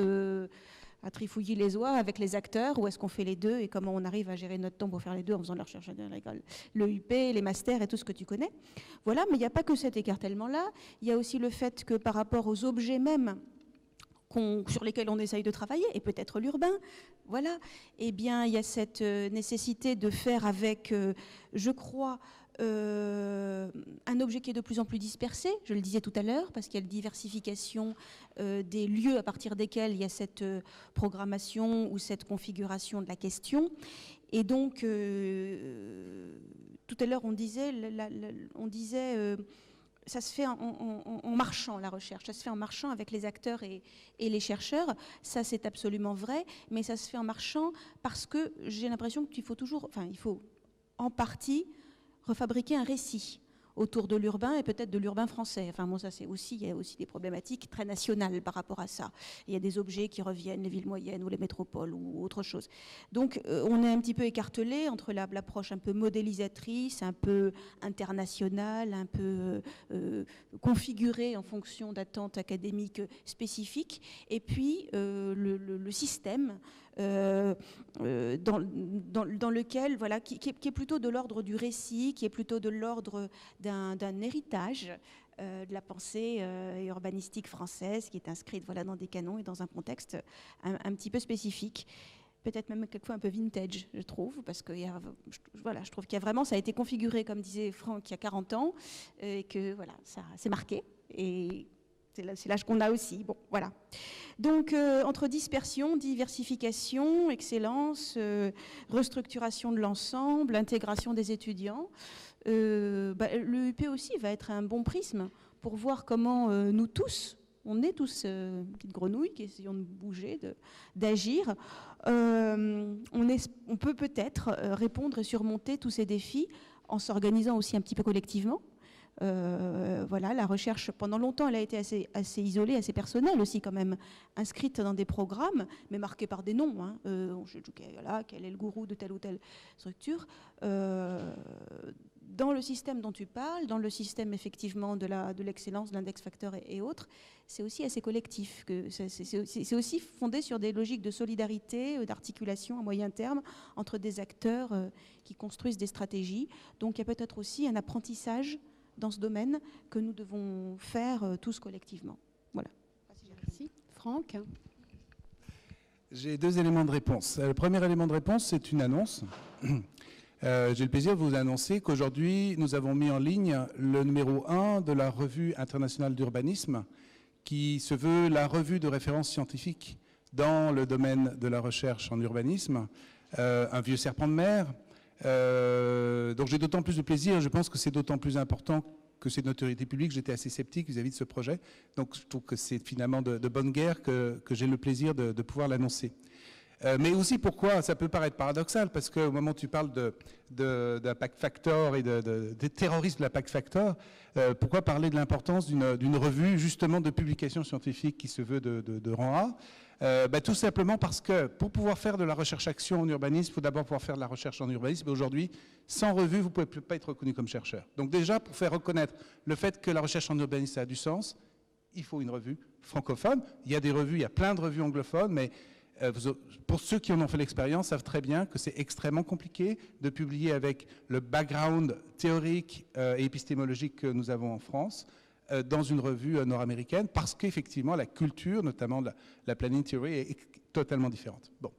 à trifouiller les oies avec les acteurs, ou est-ce qu'on fait les deux, et comment on arrive à gérer notre temps pour faire les deux en faisant de la recherche à l'école, le UP, les masters et tout ce que tu connais. Voilà, mais il n'y a pas que cet écartèlement-là, il y a aussi le fait que par rapport aux objets mêmes, sur lesquels on essaye de travailler, et peut-être l'urbain, voilà, eh bien, il y a cette nécessité de faire avec, je crois, un objet qui est de plus en plus dispersé, je le disais tout à l'heure, parce qu'il y a la diversification des lieux à partir desquels il y a cette programmation ou cette configuration de la question. Et donc, tout à l'heure, on disait ça se fait en marchant, la recherche. Ça se fait en marchant avec les acteurs et les chercheurs. Ça, c'est absolument vrai. Mais ça se fait en marchant parce que j'ai l'impression qu'il faut toujours... Enfin, il faut en partie refabriquer un récit autour de l'urbain et peut-être de l'urbain français. Enfin, bon, ça, il y a aussi des problématiques très nationales par rapport à ça. Il y a des objets qui reviennent, les villes moyennes ou les métropoles ou autre chose. Donc, on est un petit peu écartelé entre l'approche un peu modélisatrice, un peu internationale, un peu configurée en fonction d'attentes académiques spécifiques, et puis le système dans lequel, voilà, qui est plutôt de l'ordre du récit, qui est plutôt de l'ordre d'un héritage de la pensée urbanistique française qui est inscrite, voilà, dans des canons et dans un contexte un petit peu spécifique. Peut-être même quelquefois un peu vintage, je trouve, parce que voilà, je trouve qu'il y a vraiment, ça a été configuré, comme disait Franck, il y a 40 ans, et que voilà, ça c'est marqué. Et c'est l'âge qu'on a aussi. Bon, voilà. Donc, entre dispersion, diversification, excellence, restructuration de l'ensemble, intégration des étudiants, l'UP aussi va être un bon prisme pour voir comment nous tous, on est tous petites grenouilles qui essayons de bouger, d'agir. On peut peut-être répondre et surmonter tous ces défis en s'organisant aussi un petit peu collectivement. Voilà, la recherche, pendant longtemps, elle a été assez isolée, assez personnelle aussi quand même, inscrite dans des programmes, mais marquée par des noms. Hein. Voilà, quel est le gourou de telle ou telle structure. Dans le système dont tu parles, dans le système effectivement de l'excellence, de l'index factor et autres, c'est aussi assez collectif. C'est aussi fondé sur des logiques de solidarité, d'articulation à moyen terme entre des acteurs qui construisent des stratégies. Donc il y a peut-être aussi un apprentissage dans ce domaine que nous devons faire tous collectivement. Voilà. Merci. Franck ? J'ai 2 éléments de réponse. Le premier élément de réponse, c'est une annonce. J'ai le plaisir de vous annoncer qu'aujourd'hui, nous avons mis en ligne le numéro 1 de la revue internationale d'urbanisme, qui se veut la revue de référence scientifique dans le domaine de la recherche en urbanisme, un vieux serpent de mer. Donc j'ai d'autant plus de plaisir, je pense que c'est d'autant plus important que c'est de notoriété publique. J'étais assez sceptique vis-à-vis de ce projet, donc je trouve que c'est finalement de bonne guerre que j'ai le plaisir de pouvoir l'annoncer. Mais aussi pourquoi, ça peut paraître paradoxal, parce qu'au moment où tu parles d'impact factor et des terroristes de l'impact factor, pourquoi parler de l'importance d'une revue justement de publication scientifique qui se veut de rang A? Tout simplement parce que pour pouvoir faire de la recherche-action en urbanisme, il faut d'abord pouvoir faire de la recherche en urbanisme. Et aujourd'hui, sans revue, vous ne pouvez pas être reconnu comme chercheur. Donc déjà, pour faire reconnaître le fait que la recherche en urbanisme ça a du sens, il faut une revue francophone. Il y a des revues, il y a plein de revues anglophones, mais pour ceux qui en ont fait l'expérience, savent très bien que c'est extrêmement compliqué de publier avec le background théorique et épistémologique que nous avons en France dans une revue nord-américaine, parce qu'effectivement, la culture, notamment la planning theory, est totalement différente. Bon.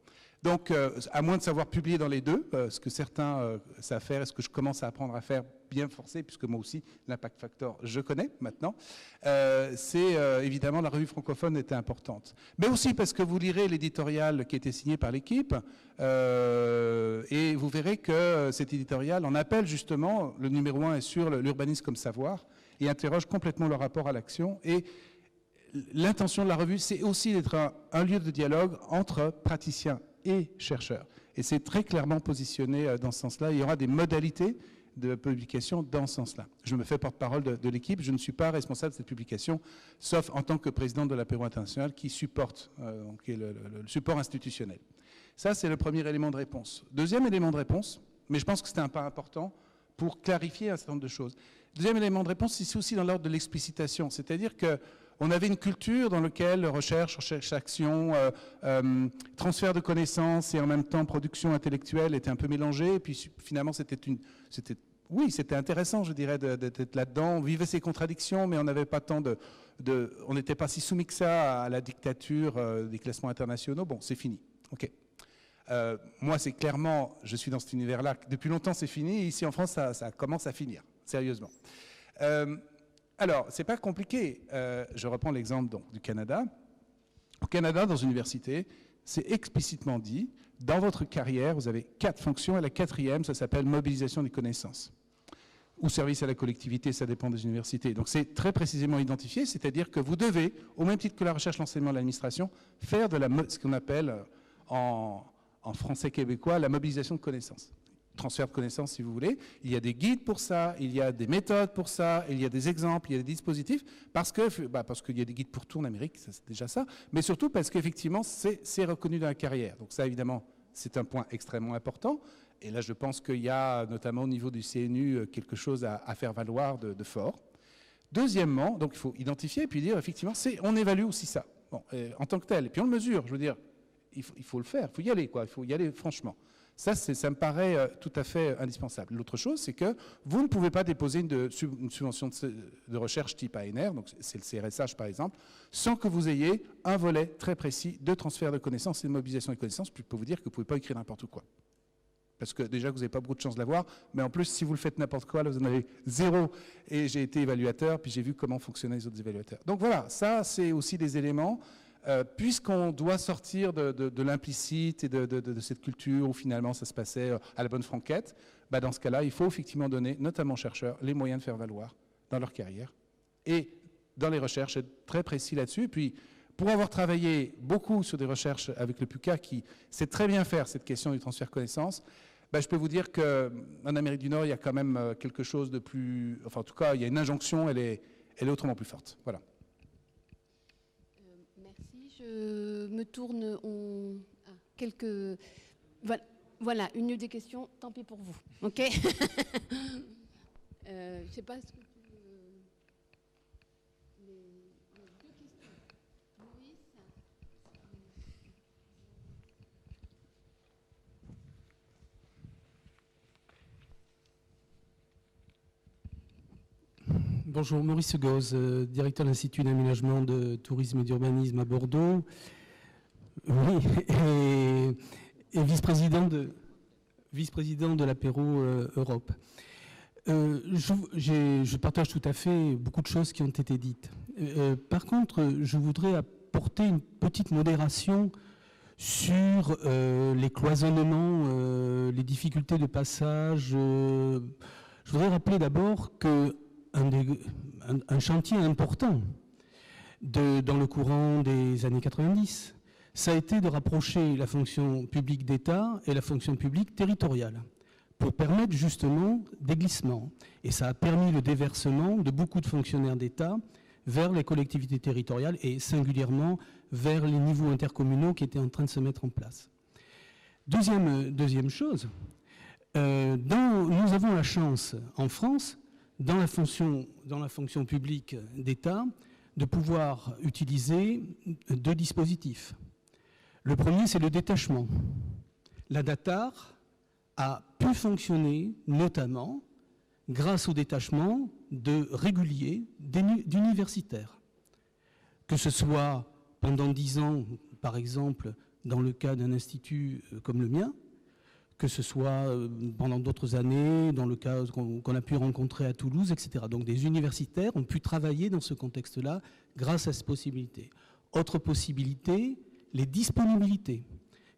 Donc, à moins de savoir publier dans les deux, ce que certains savent faire et ce que je commence à apprendre à faire bien forcé, puisque moi aussi, l'impact factor, je connais maintenant, c'est évidemment la revue francophone était importante. Mais aussi parce que vous lirez l'éditorial qui a été signé par l'équipe, et vous verrez que cet éditorial en appelle justement, le numéro 1 est sur l'urbanisme comme savoir, et interroge complètement le rapport à l'action. Et l'intention de la revue, c'est aussi d'être un lieu de dialogue entre praticiens et chercheurs. Et c'est très clairement positionné dans ce sens-là. Il y aura des modalités de publication dans ce sens-là. Je me fais porte-parole de l'équipe. Je ne suis pas responsable de cette publication, sauf en tant que président de l'apéro international qui supporte, qui est le support institutionnel. Ça, c'est le premier élément de réponse. Deuxième élément de réponse, mais je pense que c'est un pas important pour clarifier un certain nombre de choses. Deuxième élément de réponse, c'est aussi dans l'ordre de l'explicitation. C'est-à-dire qu'on avait une culture dans laquelle recherche, action, transfert de connaissances et en même temps production intellectuelle étaient un peu mélangés. Et puis finalement, c'était oui, c'était intéressant, je dirais, d'être là-dedans. On vivait ces contradictions, mais on n'avait pas tant on n'était pas si soumis que ça à la dictature des classements internationaux. Bon, c'est fini. OK. Moi, c'est clairement, je suis dans cet univers-là. Depuis longtemps, c'est fini. Ici, en France, ça commence à finir, sérieusement. Alors, c'est pas compliqué. Je reprends l'exemple donc, du Canada. Au Canada, dans une université, c'est explicitement dit, dans votre carrière, vous avez 4 fonctions, et la 4e, ça s'appelle mobilisation des connaissances. Ou service à la collectivité, ça dépend des universités. Donc c'est très précisément identifié, c'est-à-dire que vous devez, au même titre que la recherche, l'enseignement et l'administration, faire de ce qu'on appelle en français québécois la mobilisation de connaissances. Transfert de connaissances, si vous voulez. Il y a des guides pour ça, il y a des méthodes pour ça, il y a des exemples, il y a des dispositifs, parce qu'il y a des guides pour tout en Amérique, c'est déjà ça, mais surtout parce qu'effectivement, c'est reconnu dans la carrière. Donc ça, évidemment, c'est un point extrêmement important. Et là, je pense qu'il y a, notamment au niveau du CNU, quelque chose à faire valoir de fort. Deuxièmement, donc il faut identifier et puis dire, effectivement, on évalue aussi ça, bon, en tant que tel. Et puis on le mesure, je veux dire, il faut le faire, il faut y aller, quoi, il faut y aller franchement. Ça me paraît tout à fait indispensable. L'autre chose, c'est que vous ne pouvez pas déposer une subvention de recherche type ANR, donc c'est le CRSH par exemple, sans que vous ayez un volet très précis de transfert de connaissances et de mobilisation des connaissances. Puis je peux vous dire que vous ne pouvez pas écrire n'importe quoi. Parce que déjà, vous n'avez pas beaucoup de chance de l'avoir, mais en plus, si vous le faites n'importe quoi, là, vous en avez 0. Et j'ai été évaluateur, puis j'ai vu comment fonctionnaient les autres évaluateurs. Donc voilà, ça, c'est aussi des éléments. Puisqu'on doit sortir de l'implicite et de cette culture où finalement ça se passait à la bonne franquette, dans ce cas-là, il faut effectivement donner, notamment aux chercheurs, les moyens de faire valoir dans leur carrière. Et dans les recherches, être très précis là-dessus. Et puis, pour avoir travaillé beaucoup sur des recherches avec le PUCA, qui sait très bien faire cette question du transfert de connaissances, je peux vous dire qu'en Amérique du Nord, il y a quand même quelque chose de plus... Enfin, en tout cas, il y a une injonction, elle est autrement plus forte. Voilà. Je me tourne quelques... Voilà, une des questions, tant pis pour vous. OK. Je ne sais pas ce que tu... Les deux questions. Louis. Bonjour, Maurice Gauze, directeur de l'Institut d'aménagement de tourisme et d'urbanisme à Bordeaux, oui, et vice-président de l'apéro Europe. Je partage tout à fait beaucoup de choses qui ont été dites. Par contre, je voudrais apporter une petite modération sur les cloisonnements, les difficultés de passage. Je voudrais rappeler d'abord que un chantier important dans le courant des années 90, ça a été de rapprocher la fonction publique d'État et la fonction publique territoriale pour permettre justement des glissements. Et ça a permis le déversement de beaucoup de fonctionnaires d'État vers les collectivités territoriales et singulièrement vers les niveaux intercommunaux qui étaient en train de se mettre en place. Deuxième chose, nous avons la chance en France, dans la fonction publique d'État, de pouvoir utiliser 2 dispositifs. Le premier, c'est le détachement. La DATAR a pu fonctionner notamment grâce au détachement de réguliers d'universitaires. Que ce soit pendant 10 ans, par exemple, dans le cas d'un institut comme le mien, que ce soit pendant d'autres années, dans le cas qu'on a pu rencontrer à Toulouse, etc. Donc des universitaires ont pu travailler dans ce contexte-là grâce à cette possibilité. Autre possibilité, les disponibilités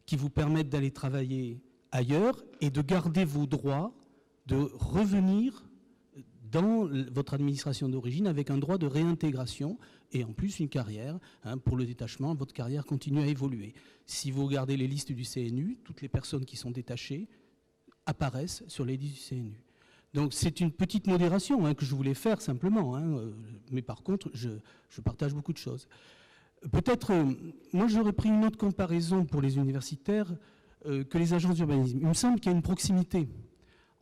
qui vous permettent d'aller travailler ailleurs et de garder vos droits, de revenir dans votre administration d'origine avec un droit de réintégration et en plus une carrière. Pour le détachement, votre carrière continue à évoluer. Si vous regardez les listes du CNU, toutes les personnes qui sont détachées apparaissent sur les listes du CNU. Donc c'est une petite modération que je voulais faire simplement, mais par contre je partage beaucoup de choses. Peut-être, moi j'aurais pris une autre comparaison pour les universitaires que les agences d'urbanisme. Il me semble qu'il y a une proximité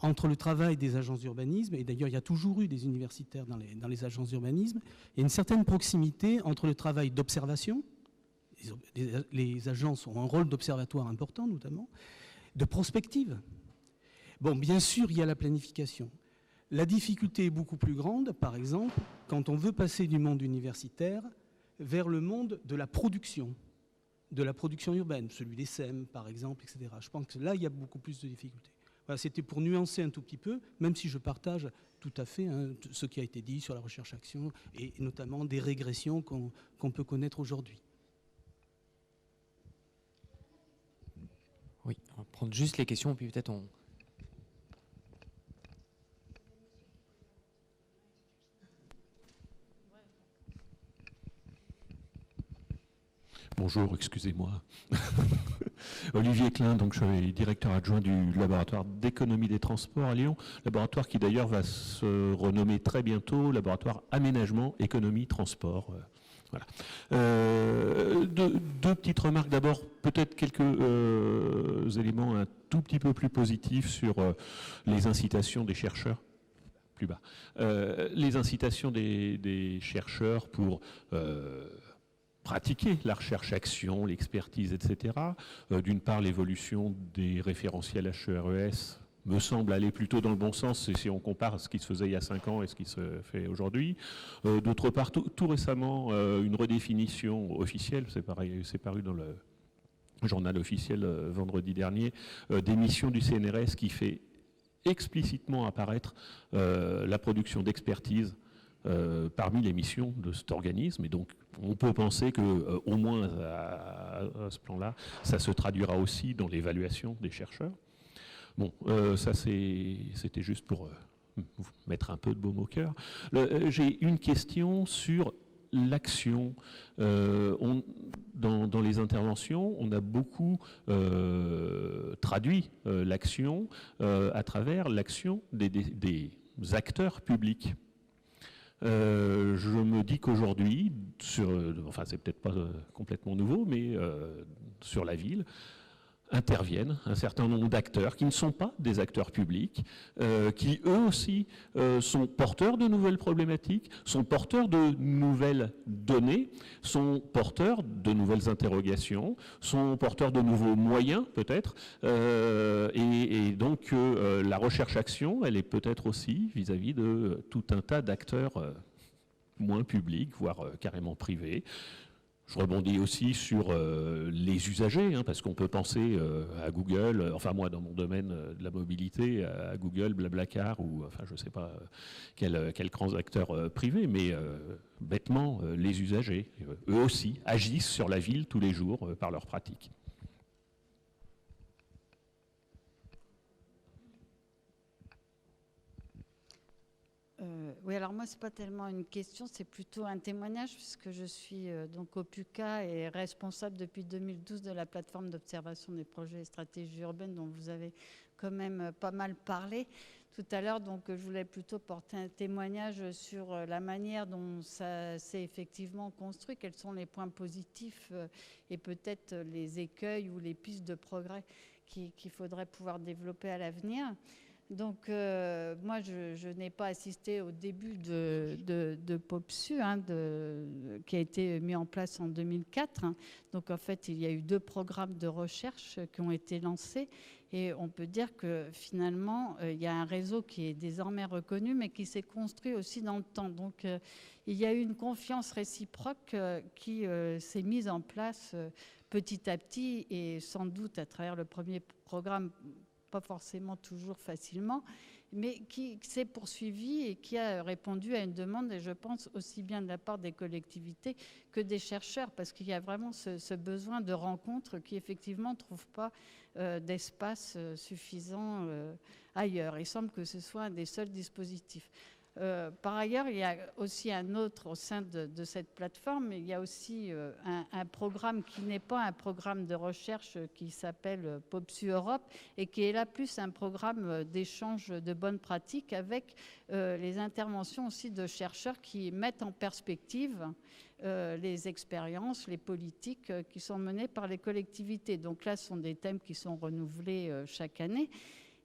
entre le travail des agences d'urbanisme, et d'ailleurs il y a toujours eu des universitaires dans les agences d'urbanisme, il y a une certaine proximité entre le travail d'observation, les agences ont un rôle d'observatoire important notamment, de prospective. Bon, bien sûr il y a la planification, La difficulté est beaucoup plus grande, par exemple, quand on veut passer du monde universitaire vers le monde de la production urbaine, celui des SEM, par exemple, etc. Je pense que là, il y a beaucoup plus de difficultés. Voilà, c'était pour nuancer un tout petit peu, même si je partage tout à fait ce qui a été dit sur la recherche-action et notamment des régressions qu'on peut connaître aujourd'hui. Oui, on va prendre juste les questions, puis peut-être on... Bonjour, excusez-moi. Olivier Klein, donc je suis directeur adjoint du laboratoire d'économie des transports à Lyon, laboratoire qui d'ailleurs va se renommer très bientôt laboratoire aménagement, économie, transport. Voilà. Deux petites remarques. D'abord, peut-être quelques éléments un tout petit peu plus positifs sur les incitations des chercheurs. Plus bas. Les incitations des chercheurs pour pratiquer la recherche-action, l'expertise, etc. D'une part, l'évolution des référentiels HERES me semble aller plutôt dans le bon sens si on compare ce qui se faisait il y a 5 ans et ce qui se fait aujourd'hui. D'autre part, tout récemment, une redéfinition officielle, c'est paru dans le journal officiel vendredi dernier, des missions du CNRS qui fait explicitement apparaître la production d'expertise parmi les missions de cet organisme. Et donc, on peut penser qu'au moins à ce plan-là, ça se traduira aussi dans l'évaluation des chercheurs. Bon, ça c'était juste pour vous mettre un peu de baume au cœur. J'ai une question sur l'action. Dans les interventions, on a beaucoup traduit l'action à travers l'action des acteurs publics. Je me dis qu'aujourd'hui, enfin c'est peut-être pas complètement nouveau, mais sur la ville, interviennent un certain nombre d'acteurs qui ne sont pas des acteurs publics, qui eux aussi sont porteurs de nouvelles problématiques, sont porteurs de nouvelles données, sont porteurs de nouvelles interrogations, sont porteurs de nouveaux moyens peut-être, et donc la recherche-action, elle est peut-être aussi vis-à-vis de tout un tas d'acteurs moins publics, voire carrément privés. Je rebondis aussi sur les usagers, parce qu'on peut penser à Google, enfin moi dans mon domaine de la mobilité, à Google, Blablacar ou enfin je ne sais pas quels grands acteurs privés, mais bêtement les usagers, eux aussi agissent sur la ville tous les jours par leurs pratiques. Oui, alors moi, ce n'est pas tellement une question, c'est plutôt un témoignage, puisque je suis donc au PUCA et responsable depuis 2012 de la plateforme d'observation des projets et stratégies urbaines, dont vous avez quand même pas mal parlé tout à l'heure. Donc, je voulais plutôt porter un témoignage sur la manière dont ça s'est effectivement construit, quels sont les points positifs et peut-être les écueils ou les pistes de progrès qu'il faudrait pouvoir développer à l'avenir. Donc, moi, je n'ai pas assisté au début de POPSU, qui a été mis en place en 2004. Donc, en fait, il y a eu 2 programmes de recherche qui ont été lancés. Et on peut dire que finalement, il y a un réseau qui est désormais reconnu, mais qui s'est construit aussi dans le temps. Donc, il y a eu une confiance réciproque qui s'est mise en place petit à petit, et sans doute à travers le premier programme, pas forcément toujours facilement, mais qui s'est poursuivi et qui a répondu à une demande, et je pense aussi bien de la part des collectivités que des chercheurs, parce qu'il y a vraiment ce besoin de rencontre qui effectivement ne trouve pas d'espace suffisant ailleurs. Il semble que ce soit un des seuls dispositifs. Par ailleurs, il y a aussi un autre au sein de cette plateforme. Il y a aussi un programme qui n'est pas un programme de recherche qui s'appelle POPSU Europe et qui est là plus un programme d'échange de bonnes pratiques avec les interventions aussi de chercheurs qui mettent en perspective les expériences, les politiques qui sont menées par les collectivités. Donc là, ce sont des thèmes qui sont renouvelés chaque année.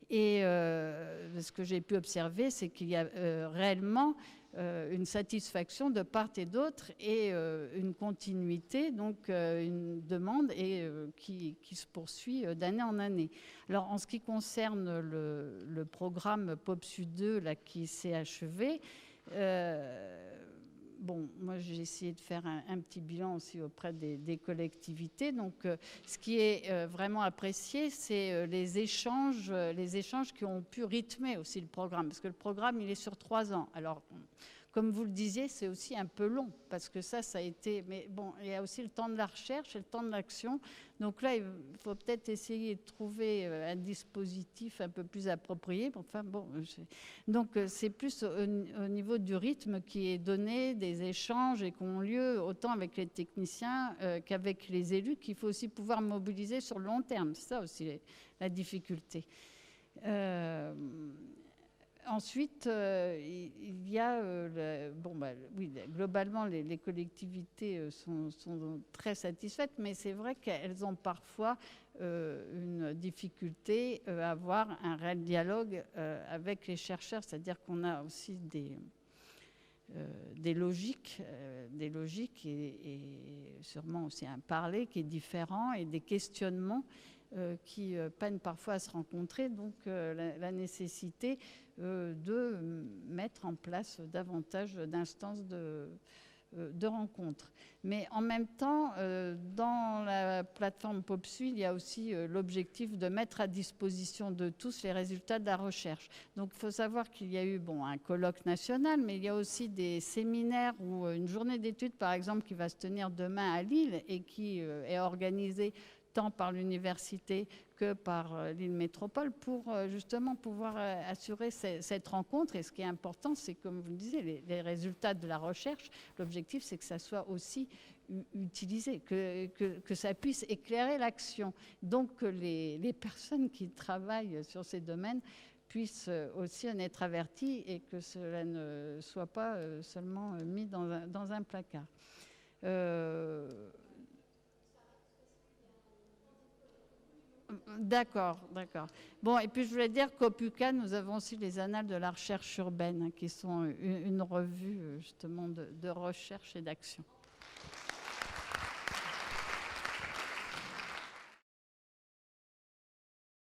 Et ce que j'ai pu observer, c'est qu'il y a réellement une satisfaction de part et d'autre et une continuité, donc une demande qui se poursuit d'année en année. Alors en ce qui concerne le programme POPSU 2 là, qui s'est achevé, bon, moi j'ai essayé de faire un petit bilan aussi auprès des collectivités. Donc ce qui est vraiment apprécié, c'est les échanges qui ont pu rythmer aussi le programme, parce que le programme il est sur 3 ans. Alors comme vous le disiez, c'est aussi un peu long, parce que ça a été... Mais bon, il y a aussi le temps de la recherche et le temps de l'action. Donc là, il faut peut-être essayer de trouver un dispositif un peu plus approprié. Enfin bon, donc c'est plus au niveau du rythme qui est donné, des échanges et qui ont lieu autant avec les techniciens qu'avec les élus, qu'il faut aussi pouvoir mobiliser sur le long terme. C'est ça aussi la difficulté. Ensuite, il y a, oui, globalement, les collectivités sont très satisfaites, mais c'est vrai qu'elles ont parfois une difficulté à avoir un réel dialogue avec les chercheurs, c'est-à-dire qu'on a aussi des logiques et sûrement aussi un parler qui est différent et des questionnements qui peinent parfois à se rencontrer, donc la nécessité de mettre en place davantage d'instances de rencontres. Mais en même temps, dans la plateforme POPSU, il y a aussi l'objectif de mettre à disposition de tous les résultats de la recherche. Donc il faut savoir qu'il y a eu un colloque national, mais il y a aussi des séminaires ou une journée d'études, par exemple, qui va se tenir demain à Lille et qui est organisée tant par l'université que par Lille Métropole pour justement pouvoir assurer cette rencontre. Et ce qui est important, c'est, comme vous le disiez, les résultats de la recherche. L'objectif, c'est que ça soit aussi utilisé, que ça puisse éclairer l'action. Donc que les personnes qui travaillent sur ces domaines puissent aussi en être averties et que cela ne soit pas seulement mis dans un placard. D'accord. Bon, et puis je voulais dire qu'au PUCA, nous avons aussi les Annales de la recherche urbaine, qui sont une revue justement de recherche et d'action.